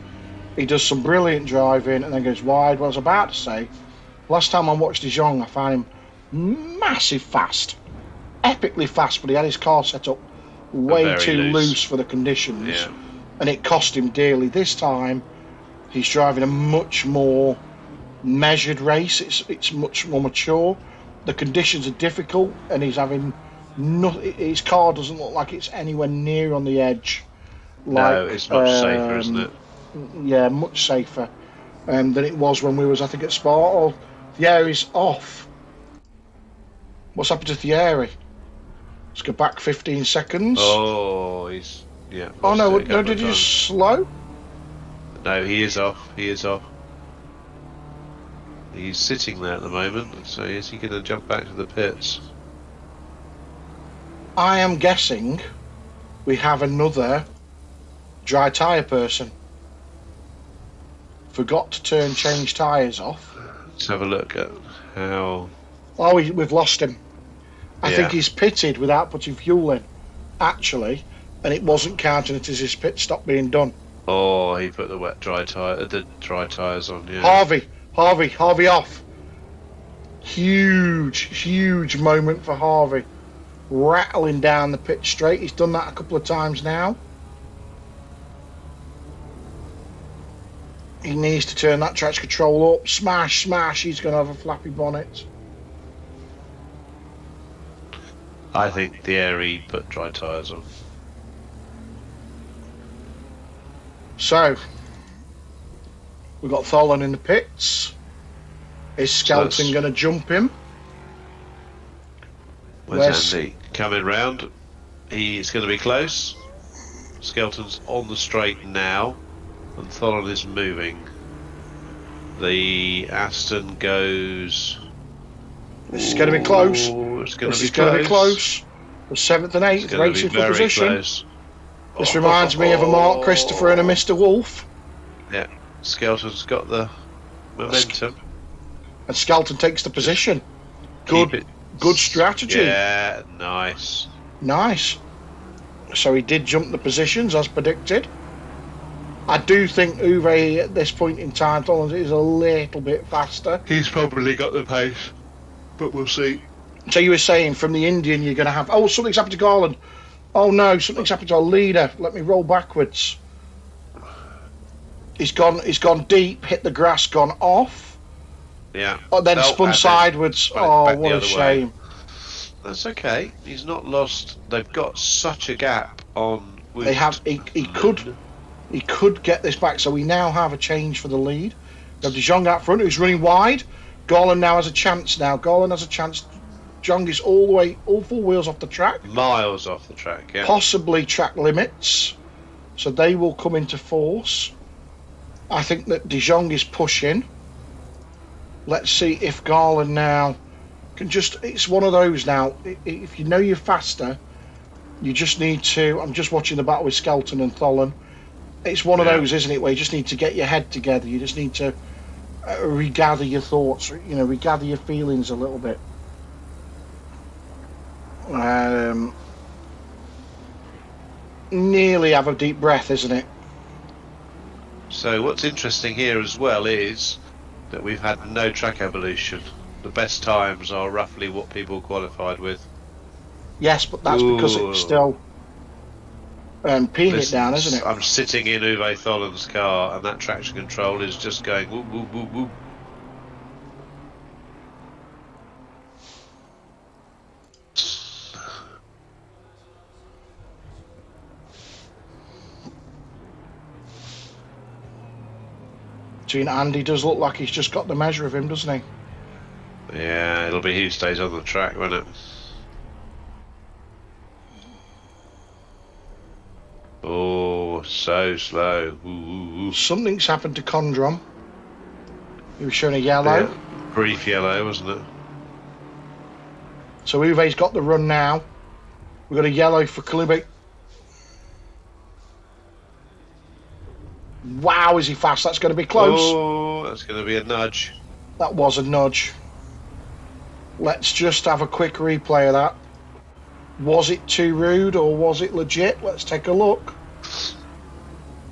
He does some brilliant driving and then goes wide. What I was about to say, last time I watched De Jong, I found him massive fast. Epically fast, but he had his car set up way too loose for the conditions. Yeah. And it cost him dearly. This time, he's driving a much more measured race. It's much more mature. The conditions are difficult, and he's having his car doesn't look like it's anywhere near on the edge. No, it's much safer, isn't it? Yeah, much safer than it was when we was, I think, at Spa. Oh, Thierry's off. What's happened to Thierry? Let's go back 15 seconds. Oh, he's... Yeah. Oh, no, did he just slow? No, he is off. He is off. He's sitting there at the moment, so is he going to jump back to the pits? I am guessing we have another dry tyre person. Forgot to change tyres off. Let's have a look at how... Oh, we've lost him. I think he's pitted without putting fuel in, actually, and it wasn't counting it as his pit stop being done. Oh, he put the dry tyres on, yeah. Harvey off. Huge moment for Harvey. Rattling down the pit straight. He's done that a couple of times now. He needs to turn that traction control up. Smash. He's going to have a flappy bonnet. I think Thierry put dry tyres on. So, we've got Tholen in the pits. Is Skelton going to jump him? Where's Andy? Coming round. He's going to be close. Skelton's on the straight now, and Tholen is moving. The Aston goes... This is going to be close. It's going to be close. The 7th and 8th racing for position. Close. This reminds me of a Mark Christopher and a Mr. Wolf. Yeah, Skelton's got the momentum. And Skelton takes the position. Good strategy. Yeah, nice. So he did jump the positions as predicted. I do think Uwe at this point in time is a little bit faster. He's probably got the pace, but we'll see. So you were saying from the Indian you're going to have... Oh, something's happened to Garland. Oh no, something's happened to our leader. Let me roll backwards. He's gone deep, hit the grass, gone off. Yeah. Oh, then spun sideways. Oh, what a shame. That's okay. He's not lost. They've got such a gap on... They have... He could get this back, so we now have a change for the lead. We have De Jong out front, who's running wide. Garland now has a chance Jong is all four wheels off the track. Miles off the track, yeah. Possibly track limits. So they will come into force. I think that De Jong is pushing. Let's see if Garland now can just... It's one of those now. If you know you're faster, you just need to... I'm just watching the battle with Skelton and Tholen. It's one of those, isn't it, where you just need to get your head together. You just need to regather your thoughts, regather your feelings a little bit. Nearly have a deep breath, isn't it? So what's interesting here as well is that we've had no track evolution. The best times are roughly what people qualified with. Yes, but that's because it's still peeing it down, isn't it? I'm sitting in Uwe Tholen's car, and that traction control is just going whoop, whoop, whoop, whoop. Andy does look like he's just got the measure of him, doesn't he? Yeah, it'll be who stays on the track, won't it? Oh, so slow. Ooh, ooh, ooh. Something's happened to Condrom. He was showing a yellow. Yeah, brief yellow, wasn't it? So Uwe's got the run now. We've got a yellow for Kalubi. Wow, is he fast? That's going to be close. Oh, that's going to be a nudge. That was a nudge. Let's just have a quick replay of that. Was it too rude or was it legit? Let's take a look.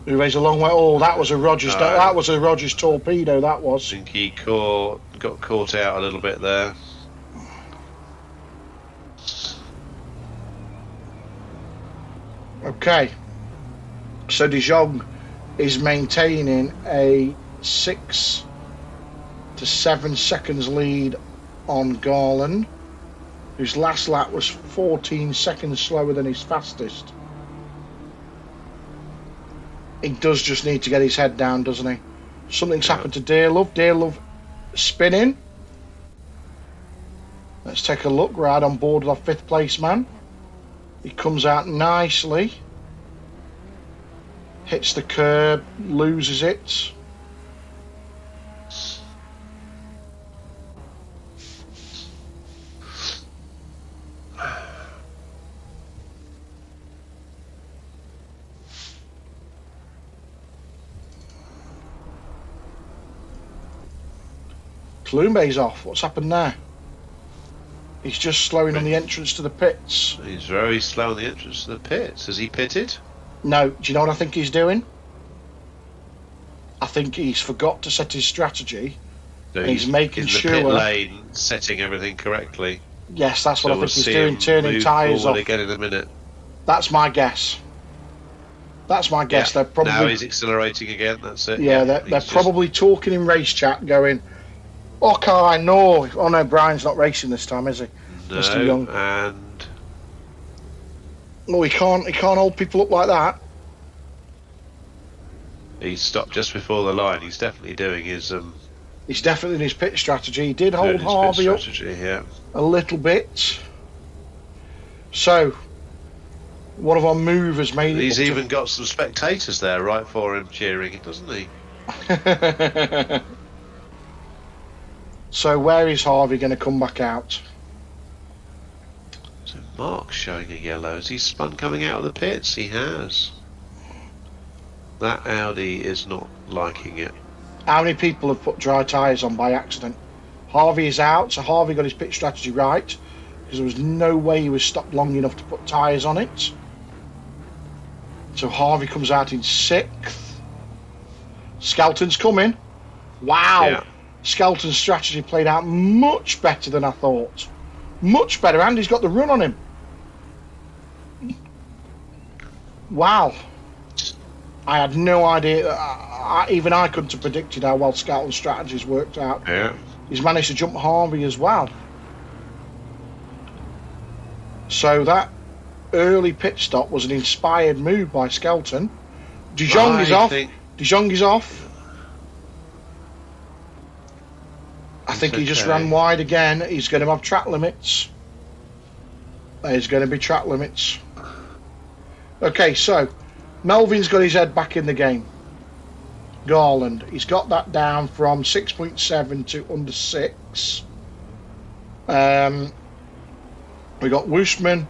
Uwe's a long way. Oh, that was a Rogers. That was a Rogers torpedo. That was. I think he got caught out a little bit there. Okay. So De Jong is maintaining a 6 to 7 seconds lead on Garland, whose last lap was 14 seconds slower than his fastest. He does just need to get his head down, doesn't he? Something's happened to Dearlove. Dearlove spinning. Let's take a look. Right on board with our 5th place man. He comes out nicely. Hits the curb, loses it. Klume's off. What's happened there? He's just slowing on the entrance to the pits. He's very slow on the entrance to the pits. Has he pitted? No. Do you know what I think he's doing? I think he's forgot to set his strategy. So he's making in the sure. pit lane, setting everything correctly. Yes, that's what I think he's doing. Turning tyres off. Again in a minute. That's my guess. That's my guess. Yeah. They're probably now he's accelerating again. That's it. Yeah, they're probably talking in race chat, going, "Okay, no, oh no, Brian's not racing this time, is he, no, Mr. Young?" And no, he can't hold people up like that. He stopped just before the line. He's definitely doing his. He's definitely in his pit strategy. He did hold Harvey up a little bit. So, one of our movers made it. He's even got some spectators there, right for him, cheering, doesn't he? So, where is Harvey going to come back out? So, Mark's showing a yellow. Has he spun coming out of the pits? He has. That Audi is not liking it. How many people have put dry tyres on by accident? Harvey is out, so Harvey got his pit strategy right, because there was no way he was stopped long enough to put tyres on it. So Harvey comes out in 6th. Skelton's coming. Wow. Yeah. Skelton's strategy played out much better than I thought. Much better. Andy's got the run on him. Wow. I had no idea. Even I couldn't have predicted how well Skelton's strategies worked out. Yeah. He's managed to jump Harvey as well. So that early pit stop was an inspired move by Skelton. De Jong is off. De Jong is off. I think he just ran wide again. He's going to have track limits. There's going to be track limits. Okay, so Melvin's got his head back in the game. Garland, he's got that down from 6.7 to under 6. We got Woosman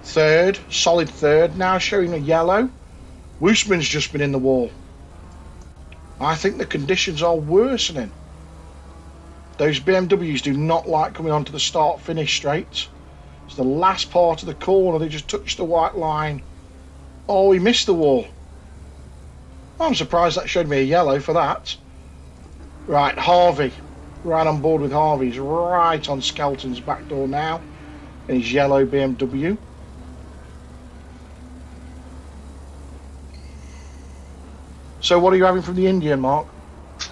3rd, solid 3rd, now showing a yellow. Woosman's just been in the wall. I think the conditions are worsening. Those BMWs do not like coming onto the start-finish straight. It's the last part of the corner, they just touched the white line. Oh, he missed the wall. I'm surprised that showed me a yellow for that. Right, Harvey. Right on board with Harvey. He's right on Skelton's back door now in his yellow BMW. So what are you having from the Indian, Mark?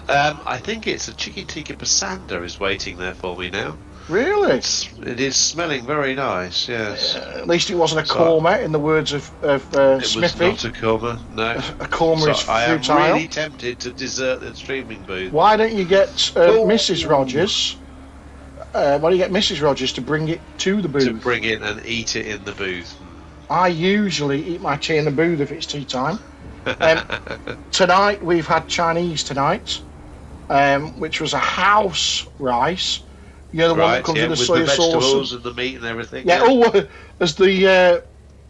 I think it's a Chiquitika Pasanda is waiting there for me now. Really? It is smelling very nice, yes. At least it wasn't a korma, in the words of Smithy. It was not a korma, no. A korma is futile. I am really tempted to desert the streaming booth. Why don't you get Mrs. Rogers? Why don't you get Mrs. Rogers to bring it to the booth? To bring it and eat it in the booth. I usually eat my tea in the booth if it's tea time. Tonight we've had Chinese tonight, which was a house rice. You know, the one that comes with the soy sauce and the meat and everything. Yeah.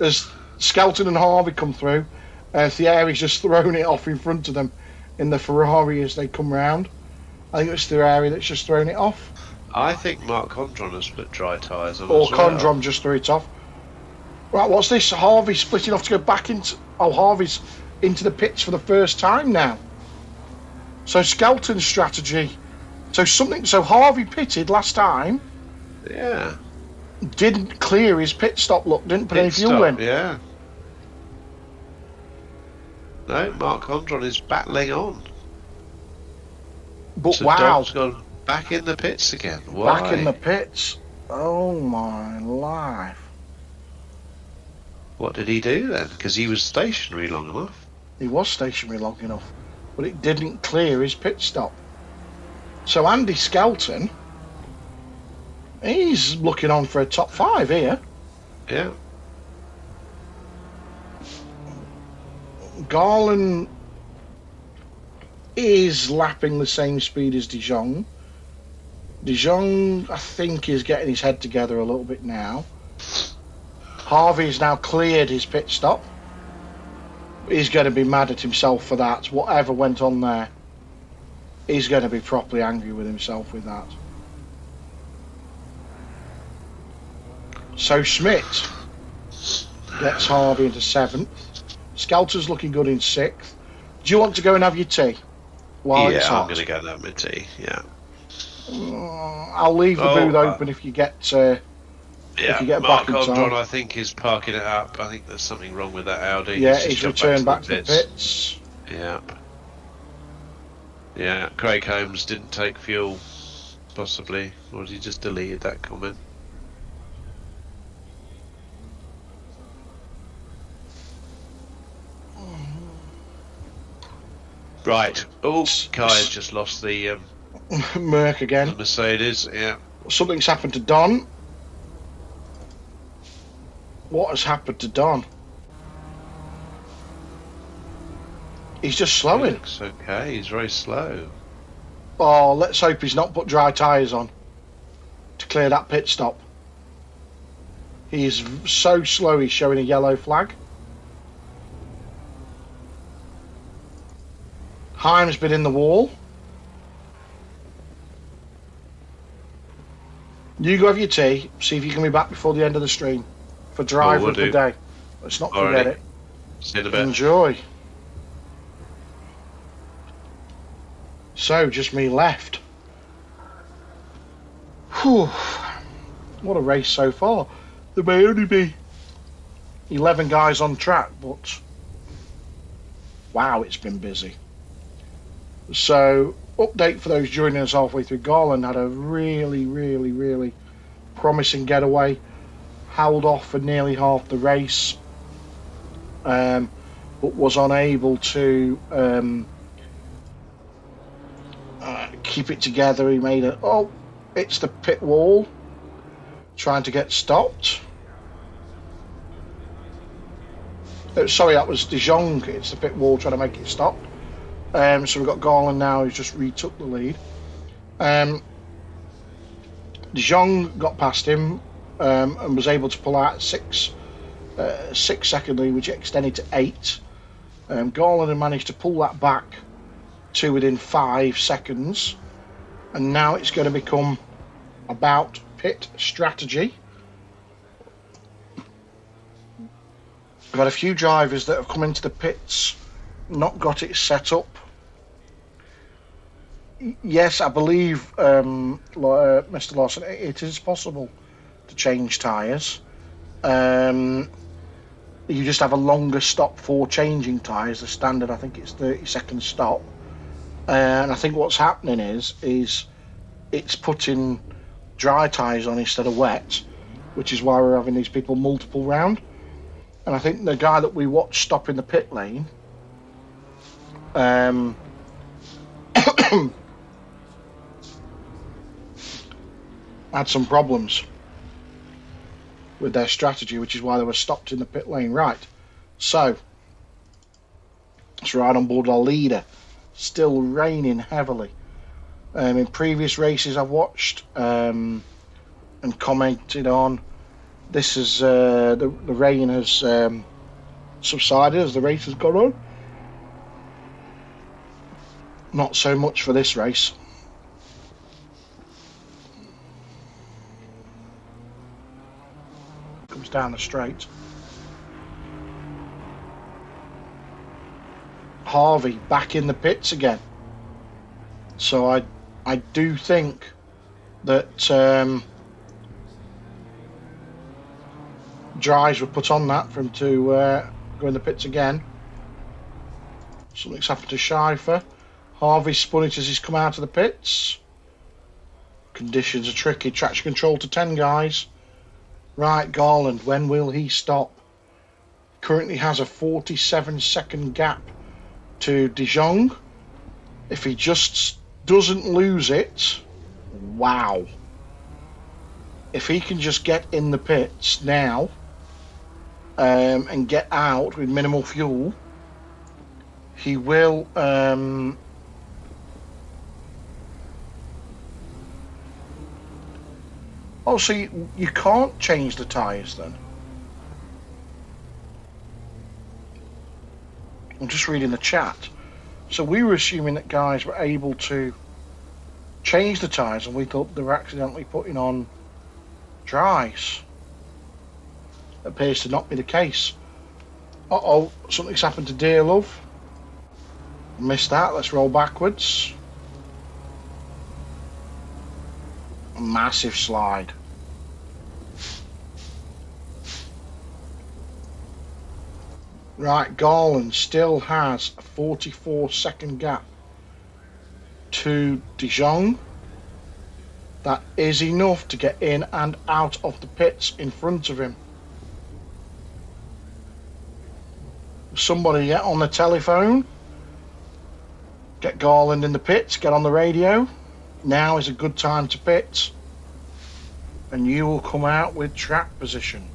As Skelton and Harvey come through, Thierry's just thrown it off in front of them in the Ferrari as they come round. I think it's Thierry that's just thrown it off. I think Mark Condron has put dry tyres on. Or Condron just threw it off. Right, what's this? Harvey splitting off to go back into. Oh, Harvey's into the pits for the first time now. So Skelton's strategy. So Harvey pitted last time. Yeah. Didn't clear his pit stop. Look, didn't put any fuel in. Yeah. No, Mark Condron is battling on. But so wow, Dog's gone back in the pits again. Why? Back in the pits. Oh my life. What did he do then? Because he was stationary long enough. He was stationary long enough, but it didn't clear his pit stop. So Andy Skelton, he's looking on for a top 5 here. Yeah. Garland is lapping the same speed as De Jong. De Jong, I think, is getting his head together a little bit now. Harvey's now cleared his pit stop. He's going to be mad at himself for that. Whatever went on there, he's going to be properly angry with himself with that. So Schmidt gets Harvey into 7th. Skelton's looking good in 6th. Do you want to go and have your tea? While it's hot? I'm going to go and have my tea, yeah. I'll leave the booth open if you get if you get Mark back in time. Condron, I think, is parking it up. I think there's something wrong with that Audi. Yeah, he's returned back to the pits. Yeah. Yeah, Craig Holmes didn't take fuel, possibly. Or has he just deleted that comment? Right. Oh, Kai's just lost the Merc again. The Mercedes, yeah. Something's happened to Don. What has happened to Don? He's just slowing. He looks okay, he's very slow. Oh, let's hope he's not put dry tyres on to clear that pit stop. He is so slow, he's showing a yellow flag. Heim's been in the wall. You go have your tea, see if you can be back before the end of the stream for driver of the day. Let's not forget it. See you in a bit. Enjoy. So, just me left. Whew. What a race so far. There may only be 11 guys on track, but wow, it's been busy. So, update for those joining us halfway through. Garland had a really promising getaway. Held off for nearly half the race, but was unable to keep it together. He made it. Oh, it's the pit wall, trying to get stopped. Sorry, that was De Jong. It's the pit wall trying to make it stop. So we've got Garland now, who's just retook the lead. De Jong got past him and was able to pull out 6 second lead, which extended to 8. Garland had managed to pull that back to within 5 seconds, and now it's going to become about pit strategy. We've had a few drivers that have come into the pits, not got it set up. Yes, I believe, Mr. Lawson, it is possible to change tyres. You just have a longer stop for changing tyres. The standard, I think it's 30-second stop. And I think what's happening is it's putting dry tyres on instead of wet, which is why we're having these people multiple round. And I think the guy that we watched stop in the pit lane had some problems with their strategy, which is why they were stopped in the pit lane. Right, so let's ride on board our leader. Still raining heavily. In previous races I've watched and commented on, this is the rain has subsided as the race has gone on. Not so much for this race. Comes down the straight. Harvey back in the pits again. So I do think that dries were put on that for him to go in the pits again. Something's happened to Schleifer. Harvey spun it as he's come out of the pits. Conditions are tricky. Traction control to 10 guys. Right, Garland, when will he stop? Currently has a 47-second gap to De Jong. If he just doesn't lose it, wow. If he can just get in the pits now and get out with minimal fuel, he will oh, so you can't change the tyres then? I'm just reading the chat. So we were assuming that guys were able to change the tyres, and we thought they were accidentally putting on dries. Appears to not be the case. Uh-oh, something's happened to Dear Love. Missed that. Let's roll backwards. A massive slide. Right, Garland still has a 44-second gap to De Jong. That is enough to get in and out of the pits in front of him. Somebody get on the telephone. Get Garland in the pits. Get on the radio. Now is a good time to pit. And you will come out with track position.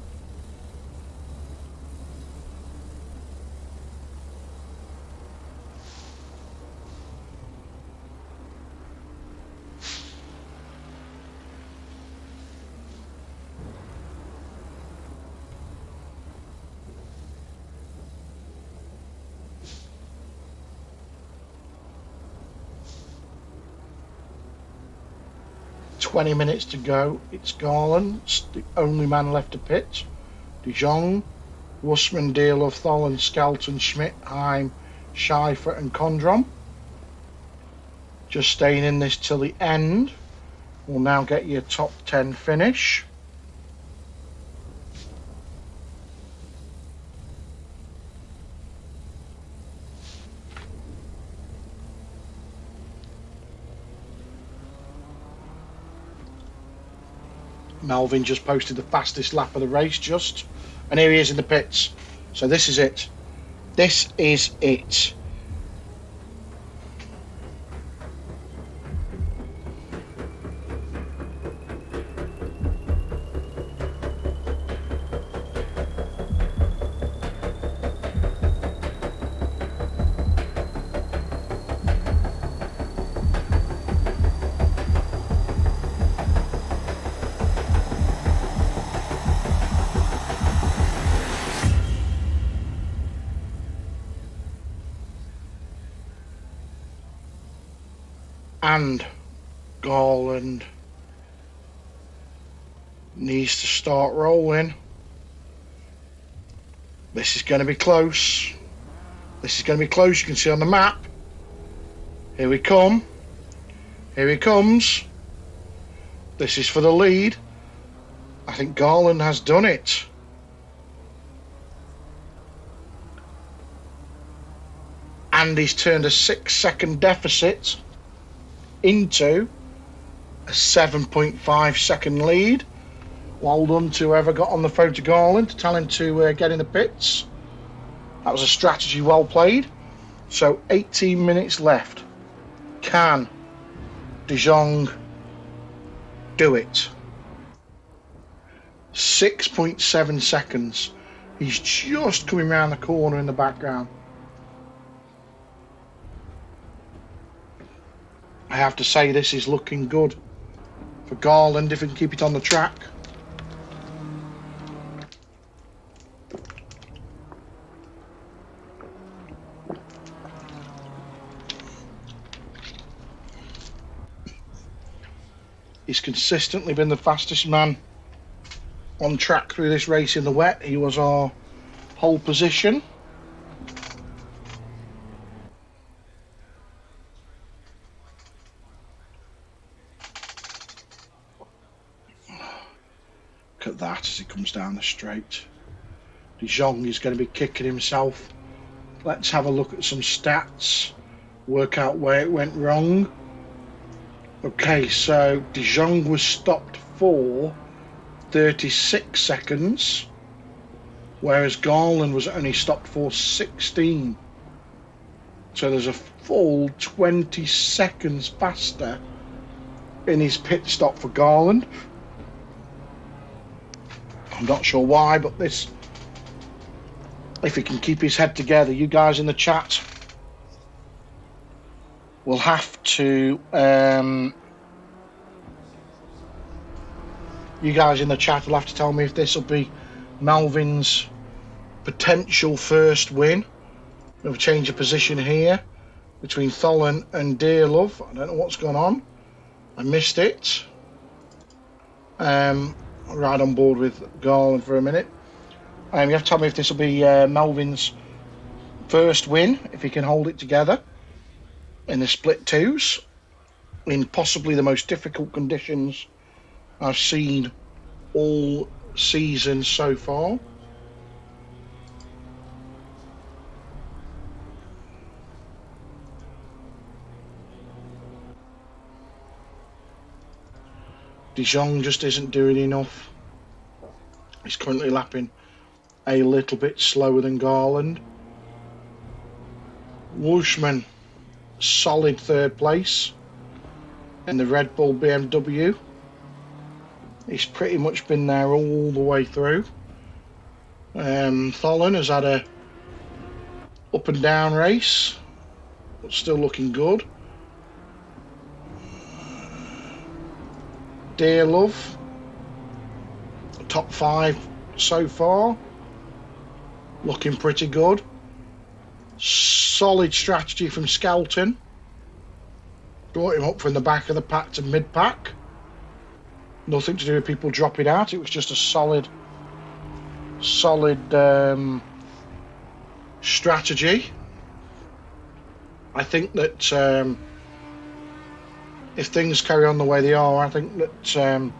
...20 minutes to go. It's Garland, the only man left to pit. De Jong, Wussman, Dearlove, Tholen, Skelton, Schmidt, Heim, Scheifer and Condrom. Just staying in this till the end. We'll now get your top 10 finish. Melvin just posted the fastest lap of the race just. And here he is in the pits. So this is it. This is it. And Garland needs to start rolling. This is going to be close. This is going to be close. You can see on the map. Here we come. Here he comes. This is for the lead. I think Garland has done it. And he's turned a 6-second deficit into a 7.5 second lead. Well done to whoever got on the phone to Garland to tell him to get in the pits. That was a strategy well played. So 18 minutes left. Can De Jong do it? 6.7 seconds. He's just coming round the corner in the background. I have to say this is looking good for Garland if he can keep it on the track. He's consistently been the fastest man on track through this race in the wet. He was our pole position. Look at that as he comes down the straight. De Jong is going to be kicking himself. Let's have a look at some stats, work out where it went wrong. Okay, so De Jong was stopped for 36 seconds, whereas Garland was only stopped for 16. So there's a full 20 seconds faster in his pit stop for Garland. I'm not sure why, but this, if he can keep his head together, you guys in the chat will have to tell me if this will be Melvin's potential first win. We'll change of position here between Tholen and Dearlove. I don't know what's going on. I missed it. Right on board with Garland for a minute. You have to tell me if this will be Melvin's first win, if he can hold it together in the split twos, in possibly the most difficult conditions I've seen all season so far. De Jong just isn't doing enough. He's currently lapping a little bit slower than Garland. Wushman, solid third place in the Red Bull BMW. He's pretty much been there all the way through. Tholen has had a up and down race, but still looking good. Dearlove, top 5 so far, looking pretty good. Solid strategy from Skelton. Brought him up from the back of the pack to mid-pack. Nothing to do with people dropping out. It was just a solid strategy. I think that if things carry on the way they are, I think that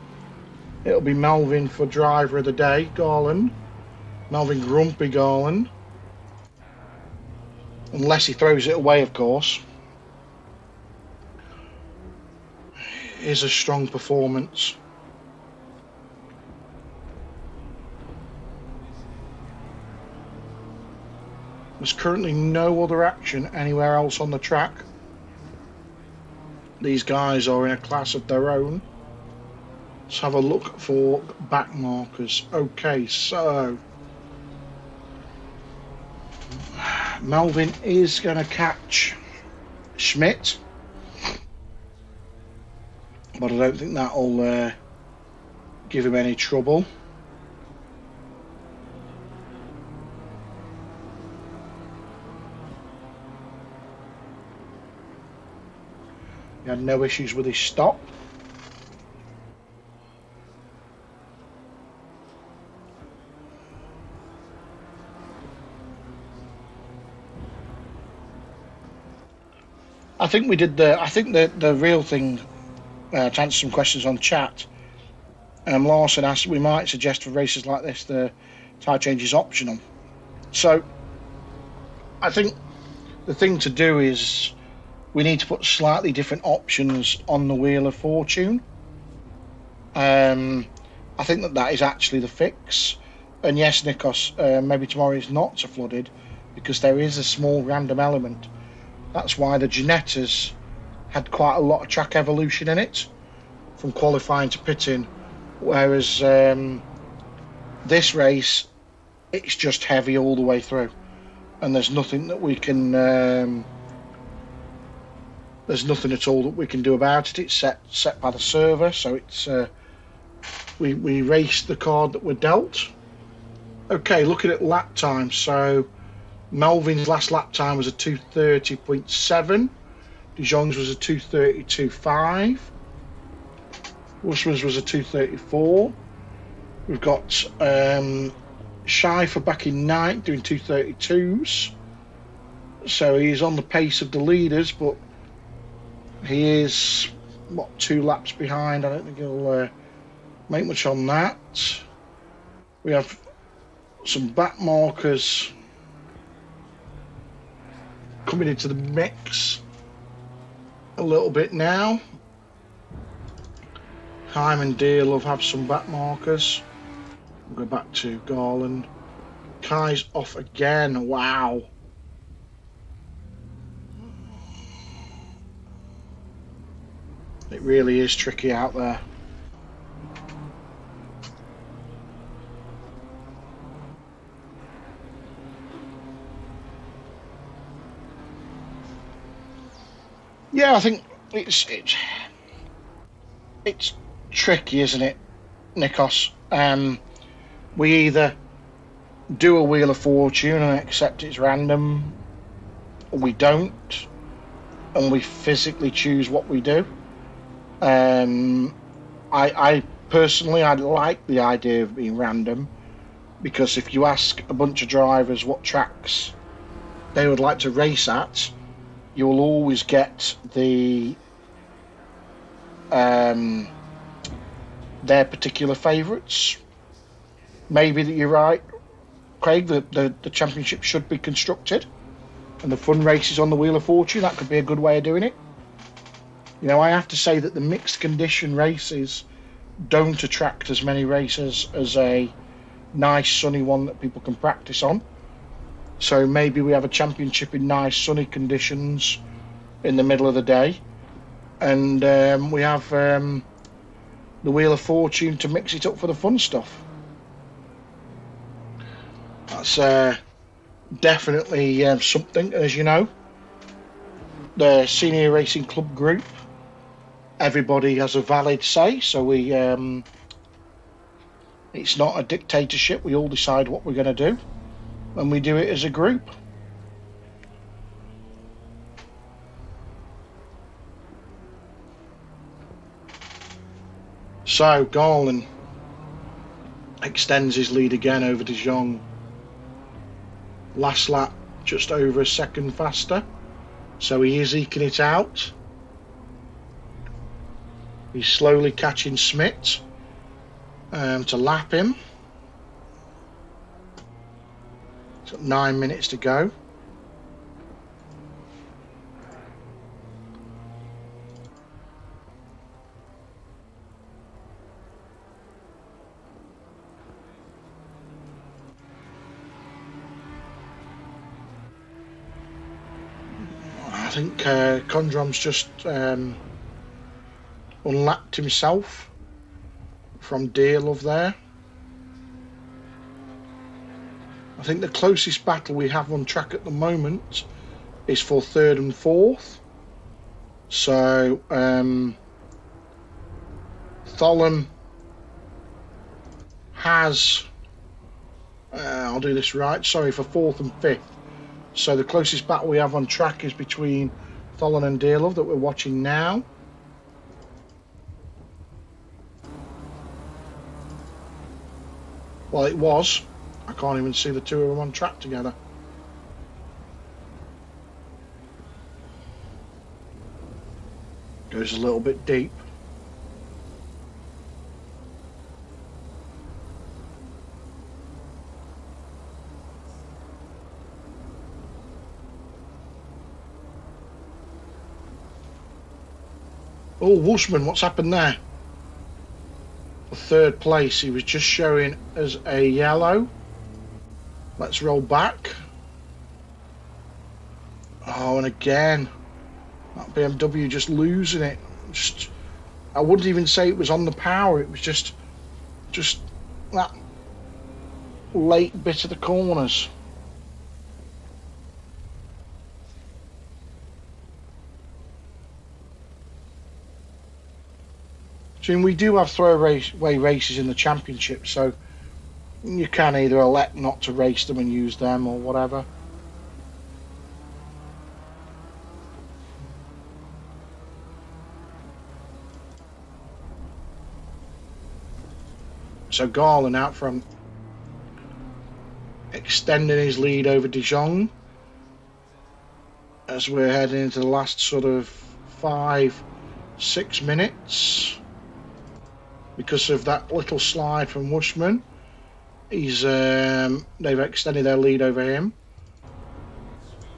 it'll be Melvin for driver of the day, Garland. Melvin Grumpy Garland. Unless he throws it away, of course. Is a strong performance. There's currently no other action anywhere else on the track. These guys are in a class of their own. Let's have a look for back markers. Okay, so Melvin is going to catch Schmidt, but I don't think that'll give him any trouble. He had no issues with his stop. I think we did the real thing, to answer some questions on chat. Lawson asked, we might suggest for races like this the tyre change is optional. So I think the thing to do is we need to put slightly different options on the Wheel of Fortune. I think that is actually the fix. And yes, Nikos, maybe tomorrow is not so flooded because there is a small random element. That's why the Ginettas had quite a lot of track evolution in it, from qualifying to pitting, whereas this race, it's just heavy all the way through, and there's nothing that we can, there's nothing at all that we can do about it. It's set by the server, so it's we raced the card that we're dealt. Okay, looking at lap time, so Melvin's last lap time was a 2:30.7. De Jong's was a 2:32.5. Wushman's was a 2:34. We've got Schiffer back in ninth doing 2:32s. So he's on the pace of the leaders, but he is, 2 laps behind. I don't think he'll make much on that. We have some back markers coming into the mix a little bit now. Heim and Dearlove have some back markers. We'll go back to Garland. Kai's off again. Wow. It really is tricky out there. Yeah, I think it's tricky, isn't it, Nikos? We either do a Wheel of Fortune and accept it's random, or we don't, and we physically choose what we do. I personally, I like the idea of being random, because if you ask a bunch of drivers what tracks they would like to race at, you will always get their particular favourites. Maybe that you're right, Craig, the championship should be constructed and the fun races on the Wheel of Fortune. That could be a good way of doing it. You know, I have to say that the mixed condition races don't attract as many racers as a nice sunny one that people can practice on. So maybe we have a championship in nice sunny conditions in the middle of the day, and we have the Wheel of Fortune to mix it up for the fun stuff. That's definitely something. As you know, the Senior Racing Club group, everybody has a valid say, so we it's not a dictatorship. We all decide what we're going to do, and we do it as a group. So Garland extends his lead again over De Jong. Last lap just over a second faster, so he is eking it out. He's slowly catching Smith to lap him. It's got 9 minutes to go. I think Condrom's just unlapped himself from Dearlove there. I think the closest battle we have on track at the moment is for 3rd and 4th. So Tholen has I'll do this right, sorry, for 4th and 5th. So the closest battle we have on track is between Tholen and Dearlove that we're watching now. Well, it was. I can't even see the two of them on track together. Goes a little bit deep. Oh, Wushman, what's happened there? The 3rd place, he was just showing as a yellow. Let's roll back. Oh, and again, that BMW just losing it. I wouldn't even say it was on the power. It was just that late bit of the corners. So we do have throwaway races in the championship, so you can either elect not to race them and use them or whatever. So Garland out front, extending his lead over De Jong as we're heading into the last sort of 5-6 minutes. Because of that little slide from Wushman, they've extended their lead over him.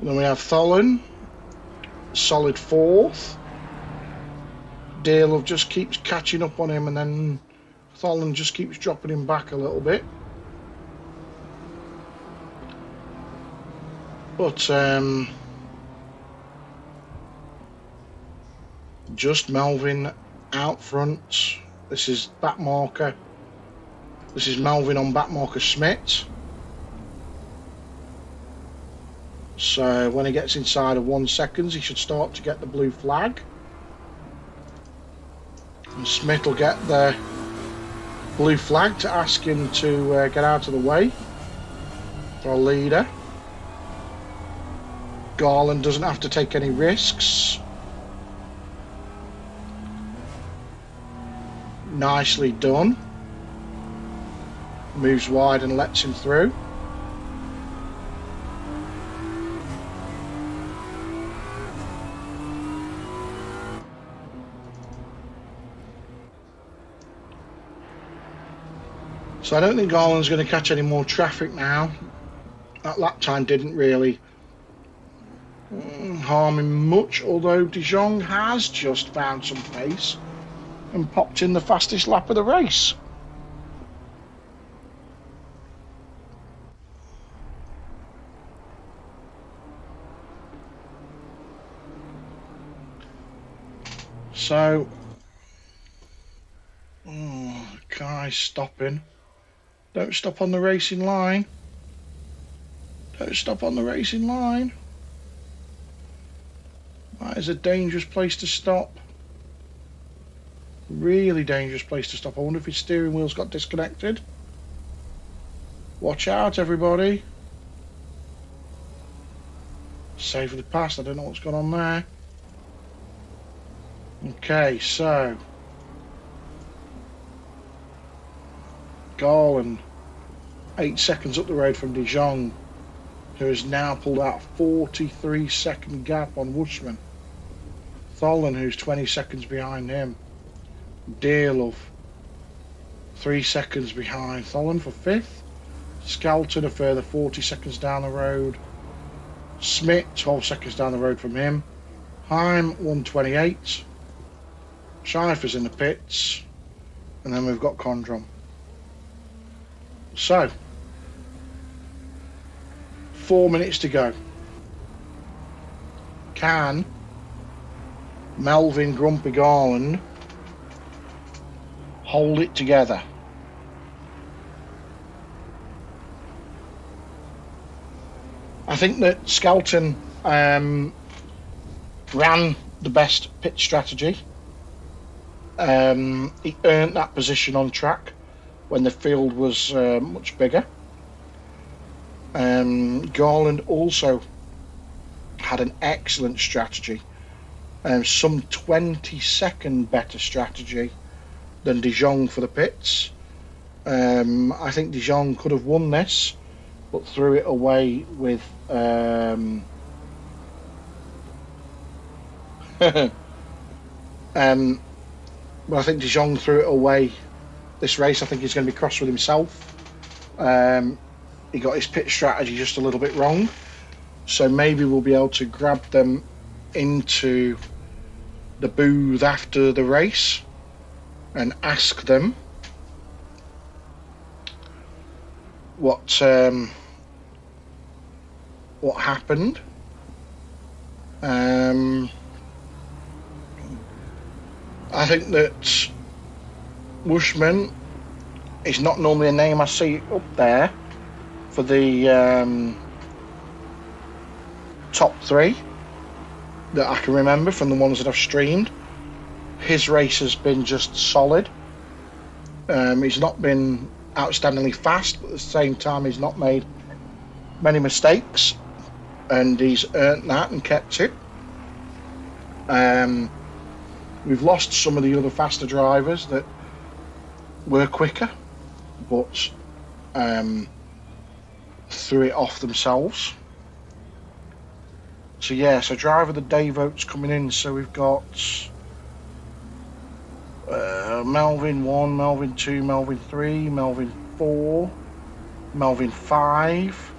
And then we have Tholen, solid 4th. Dearlove just keeps catching up on him, and then Tholen just keeps dropping him back a little bit. But just Melvin out front. This is back marker. This is Melvin on back marker Schmidt. So when he gets inside of 1 second, he should start to get the blue flag. And Schmidt will get the blue flag to ask him to get out of the way for a leader. Garland doesn't have to take any risks. Nicely done. Moves wide and lets him through. So I don't think Garland's going to catch any more traffic now. That lap time didn't really harm him much, although De Jong has just found some pace and popped in the fastest lap of the race. So, guy's stopping. Don't stop on the racing line. Don't stop on the racing line. That is a dangerous place to stop. Really dangerous place to stop. I wonder if his steering wheel's got disconnected. Watch out, everybody. Safely passed. I don't know what's gone on there. Okay, so Garland 8 seconds up the road from De Jong, who has now pulled out a 43-second gap on Wushman. Tholen, who's 20 seconds behind him. Dearlove 3 seconds behind Tholen for 5th. Skelton a further 40 seconds down the road. Smith 12 seconds down the road from him. Heim 128. Scheifer's in the pits. And then we've got Condrom. So, 4 minutes to go. Can Melvin Grumpy Garland hold it together? I think that Skelton ran the best pit strategy. He earned that position on track when the field was much bigger. Garland also had an excellent strategy, some 20-second better strategy than De Jong for the pits. I think De Jong could have won this, but threw it away with well, I think De Jong threw it away this race. I think he's going to be cross with himself. He got his pit strategy just a little bit wrong, so maybe we'll be able to grab them into the booth after the race and ask them what happened. I think that Wushman is not normally a name I see up there for the top 3 that I can remember from the ones that I've streamed. His race has been just solid. He's not been outstandingly fast, but at the same time he's not made many mistakes, and he's earned that and kept it. We've lost some of the other faster drivers that were quicker, but threw it off themselves. So yeah, so driver of the day votes coming in. So we've got Melvin 1, Melvin 2, Melvin 3, Melvin 4, Melvin 5,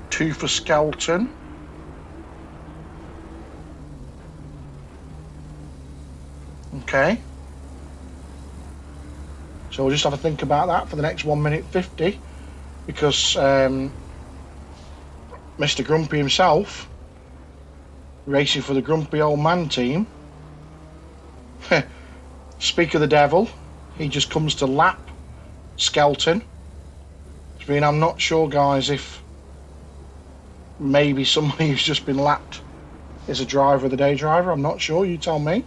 2 for Skelton. Okay. So we'll just have to think about that for the next 1 minute 50, because Mr. Grumpy himself, racing for the Grumpy Old Man team, Speak of the devil, he just comes to lap Skelton. I mean, I'm not sure, guys, if maybe somebody who's just been lapped is a driver of the day driver. I'm not sure. You tell me.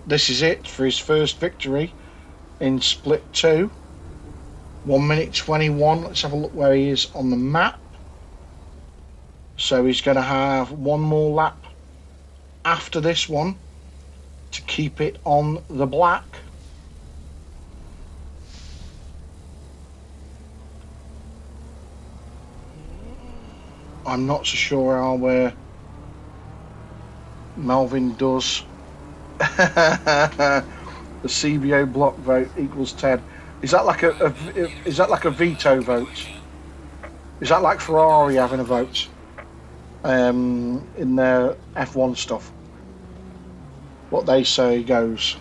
This is it for his first victory in Split 2. 1 minute 21. Let's have a look where he is on the map. So he's going to have one more lap after this one to keep it on the black. I'm not so sure how Melvin does. The CBO block vote equals 10. Is that like a veto vote? Is that like Ferrari having a vote in their F1 stuff? What they say goes.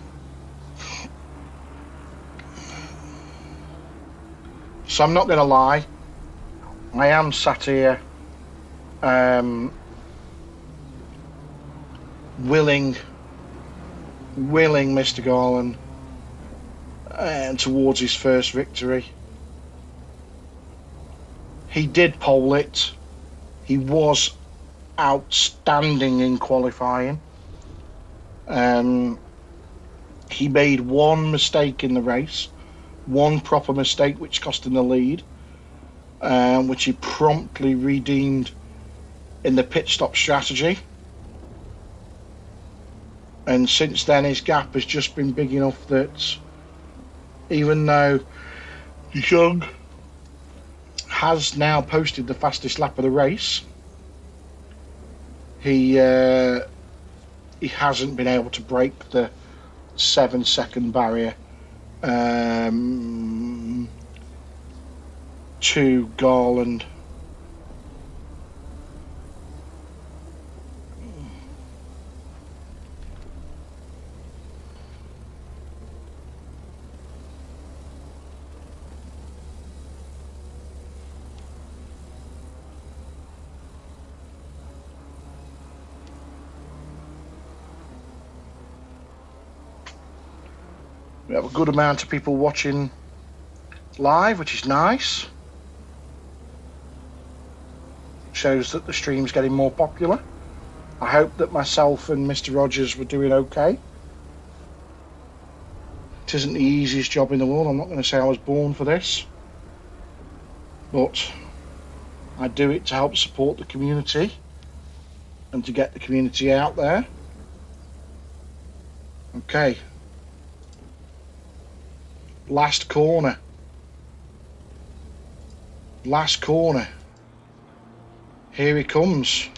So I'm not going to lie. I am sat here willing Mr. Garland towards his first victory. He did pole it. He was outstanding in qualifying. He made one mistake in the race, one proper mistake which cost him the lead, which he promptly redeemed in the pit stop strategy. And since then his gap has just been big enough that even though Young has now posted the fastest lap of the race, he hasn't been able to break the 7-second barrier to Garland. We have a good amount of people watching live, which is nice. Shows that the stream's getting more popular. I hope that myself and Mr. Rogers were doing okay. It isn't the easiest job in the world. I'm not going to say I was born for this, but I do it to help support the community and to get the community out there. Okay. Last corner. Last corner. Here he comes.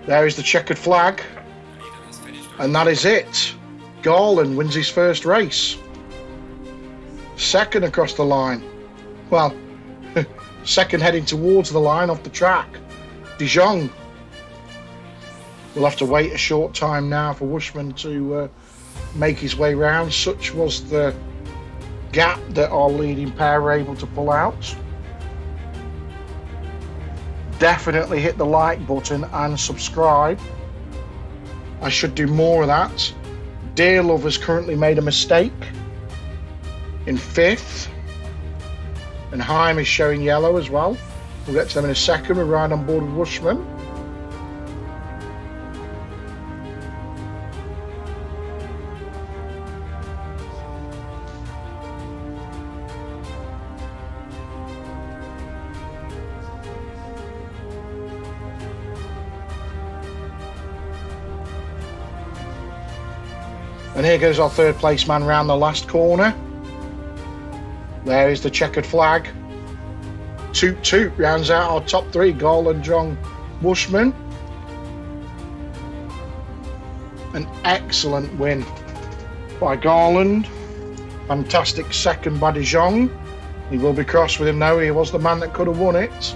There is the checkered flag. And that is it. Garland wins his first race. Second across the line. Well, second heading towards the line off the track. De Jong. We'll have to wait a short time now for Wushman to make his way round. Such was the gap that our leading pair were able to pull out. Definitely hit the like button and subscribe. I should do more of that. Dear Love has currently made a mistake in 5th. And Heim is showing yellow as well. We'll get to them in a second. We're right on board with Wushman. And here goes our third place man round the last corner. There is the checkered flag. Toot toot rounds out our top 3, Garland, Jong, Wushman. An excellent win by Garland. Fantastic second by De Jong. He will be cross with him now. He was the man that could have won it.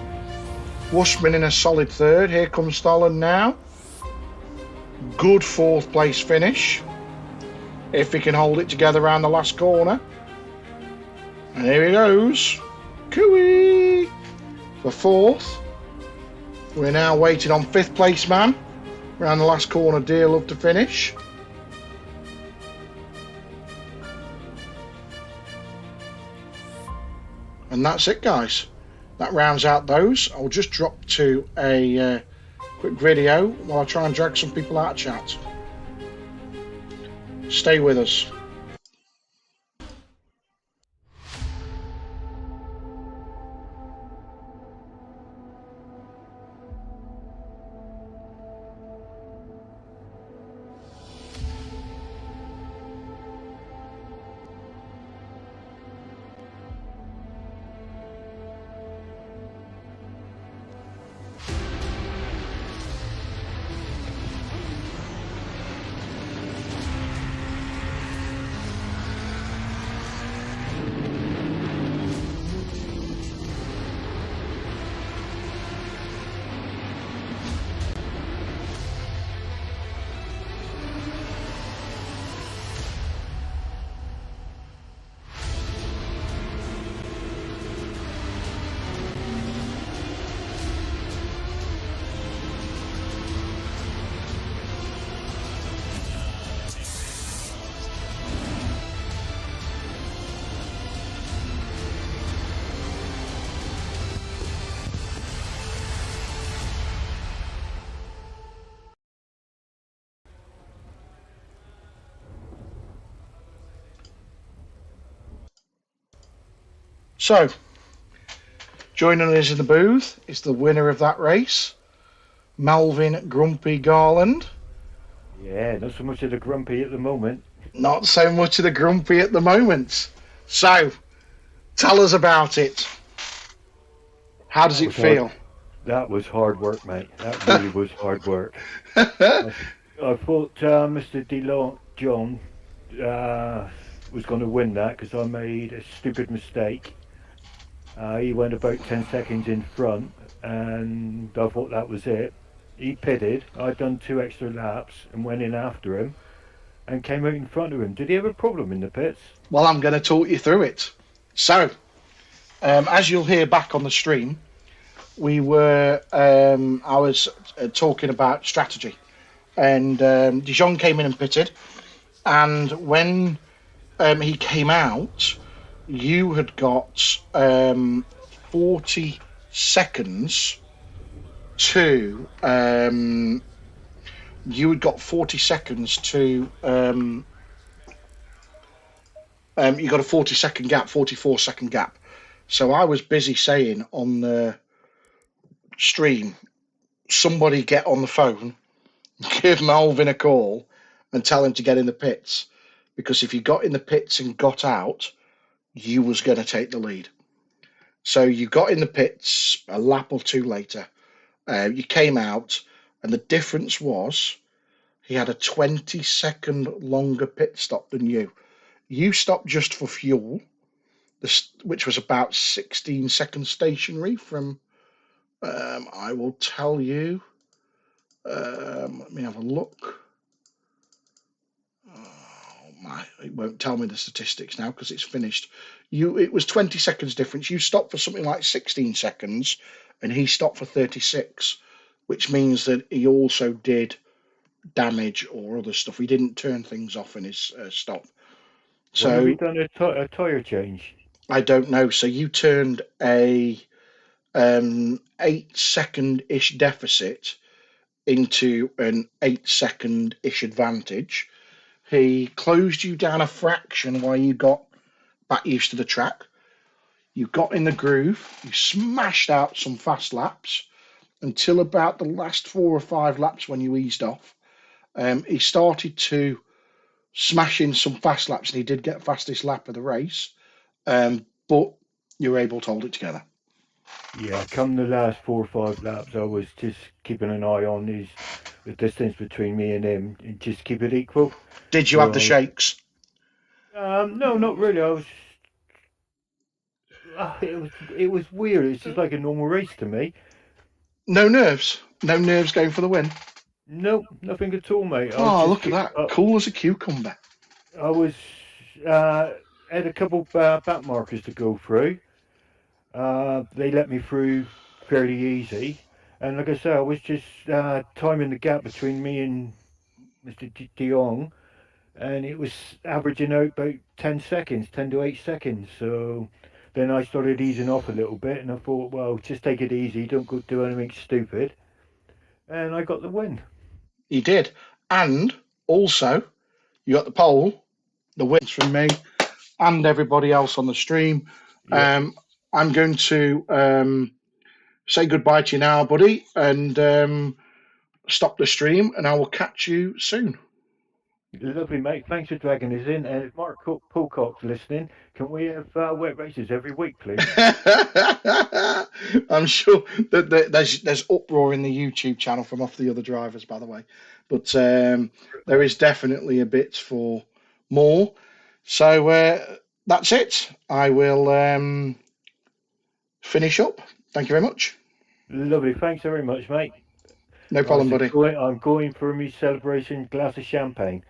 Wushman in a solid third. Here comes Stolland now. Good 4th place finish. If he can hold it together around the last corner. And here he goes. Cooey! For fourth. We're now waiting on fifth place man. Around the last corner, dear love to finish. And that's it, guys. That rounds out those. I'll just drop to a quick video while I try and drag some people out of chat. Stay with us. So, joining us in the booth is the winner of that race, Melvin Grumpy Garland. Yeah, not so much of the grumpy at the moment. Not so much of the grumpy at the moment. So, tell us about it. How does it feel? That was hard work, mate. That really was hard work. I thought Mr. DeLong John was going to win that because I made a stupid mistake. He went about 10 seconds in front, and I thought that was it. He pitted. I'd done 2 extra laps and went in after him and came out in front of him. Did he have a problem in the pits? Well, I'm going to talk you through it. So, as you'll hear back on the stream, I was talking about strategy, and Dijon came in and pitted, and when he came out, you had got 40 seconds to you got 40 a 40-second gap, 44-second gap. So I was busy saying on the stream, somebody get on the phone, give Melvin a call and tell him to get in the pits, because if you got in the pits and got out, you was going to take the lead. So you got in the pits a lap or two later. You came out, and the difference was he had a 20-second longer pit stop than you. You stopped just for fuel, which was about 16 seconds stationary from, I will tell you, let me have a look. It won't tell me the statistics now because it's finished. It was 20 seconds difference. You stopped for something like 16 seconds and he stopped for 36, which means that he also did damage or other stuff. He didn't turn things off in his stop. So have you done a tyre change? I don't know. So you turned a 8-second-ish deficit into an 8-second-ish advantage. He closed you down a fraction while you got back used to the track. You got in the groove. You smashed out some fast laps until about the last 4 or 5 laps when you eased off. He started to smash in some fast laps, and he did get fastest lap of the race. But you were able to hold it together. Yeah, come the last 4 or 5 laps, I was just keeping an eye on the distance between me and him and just keep it equal. Did you have the shakes? No, not really. I was. It was weird. It's just like a normal race to me. No nerves. No nerves going for the win. Nope, nothing at all, mate. Oh, look at that! Cool as a cucumber. I was had a couple back markers to go through. They let me through fairly easy. And like I said, I was just timing the gap between me and Mr. De Jong, and it was averaging out about 10 seconds, 10 to 8 seconds. So then I started easing off a little bit, and I thought, well, just take it easy, don't go do anything stupid. And I got the win. You did. And also, you got the pole, the wins from me and everybody else on the stream. Yeah. I'm going to say goodbye to you now, buddy, and stop the stream, and I will catch you soon. Lovely, mate. Thanks for dragging us in. And if Mark Pocock's listening, can we have wet races every week, please? I'm sure that there's uproar in the YouTube channel from off the other drivers, by the way, but there is definitely a bit for more. So that's it. I will finish up. Thank you very much. Lovely. Thanks very much, mate. No problem, buddy. I'm going for my celebration glass of champagne.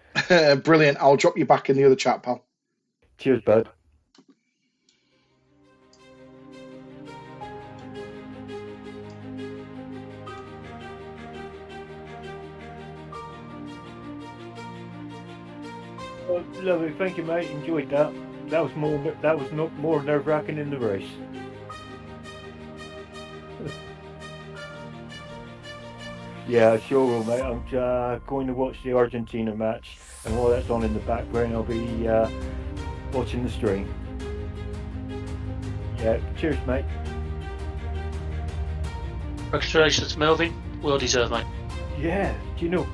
Brilliant. I'll drop you back in the other chat, pal. Cheers, bud. Oh, lovely. Thank you, mate. Enjoyed that. That was more nerve-wracking in the race. Yeah, sure will, mate. I'm going to watch the Argentina match, and while that's on in the background, I'll be watching the stream. Yeah, cheers, mate. Congratulations, Melvin. Well deserved, mate. Yeah, do you know,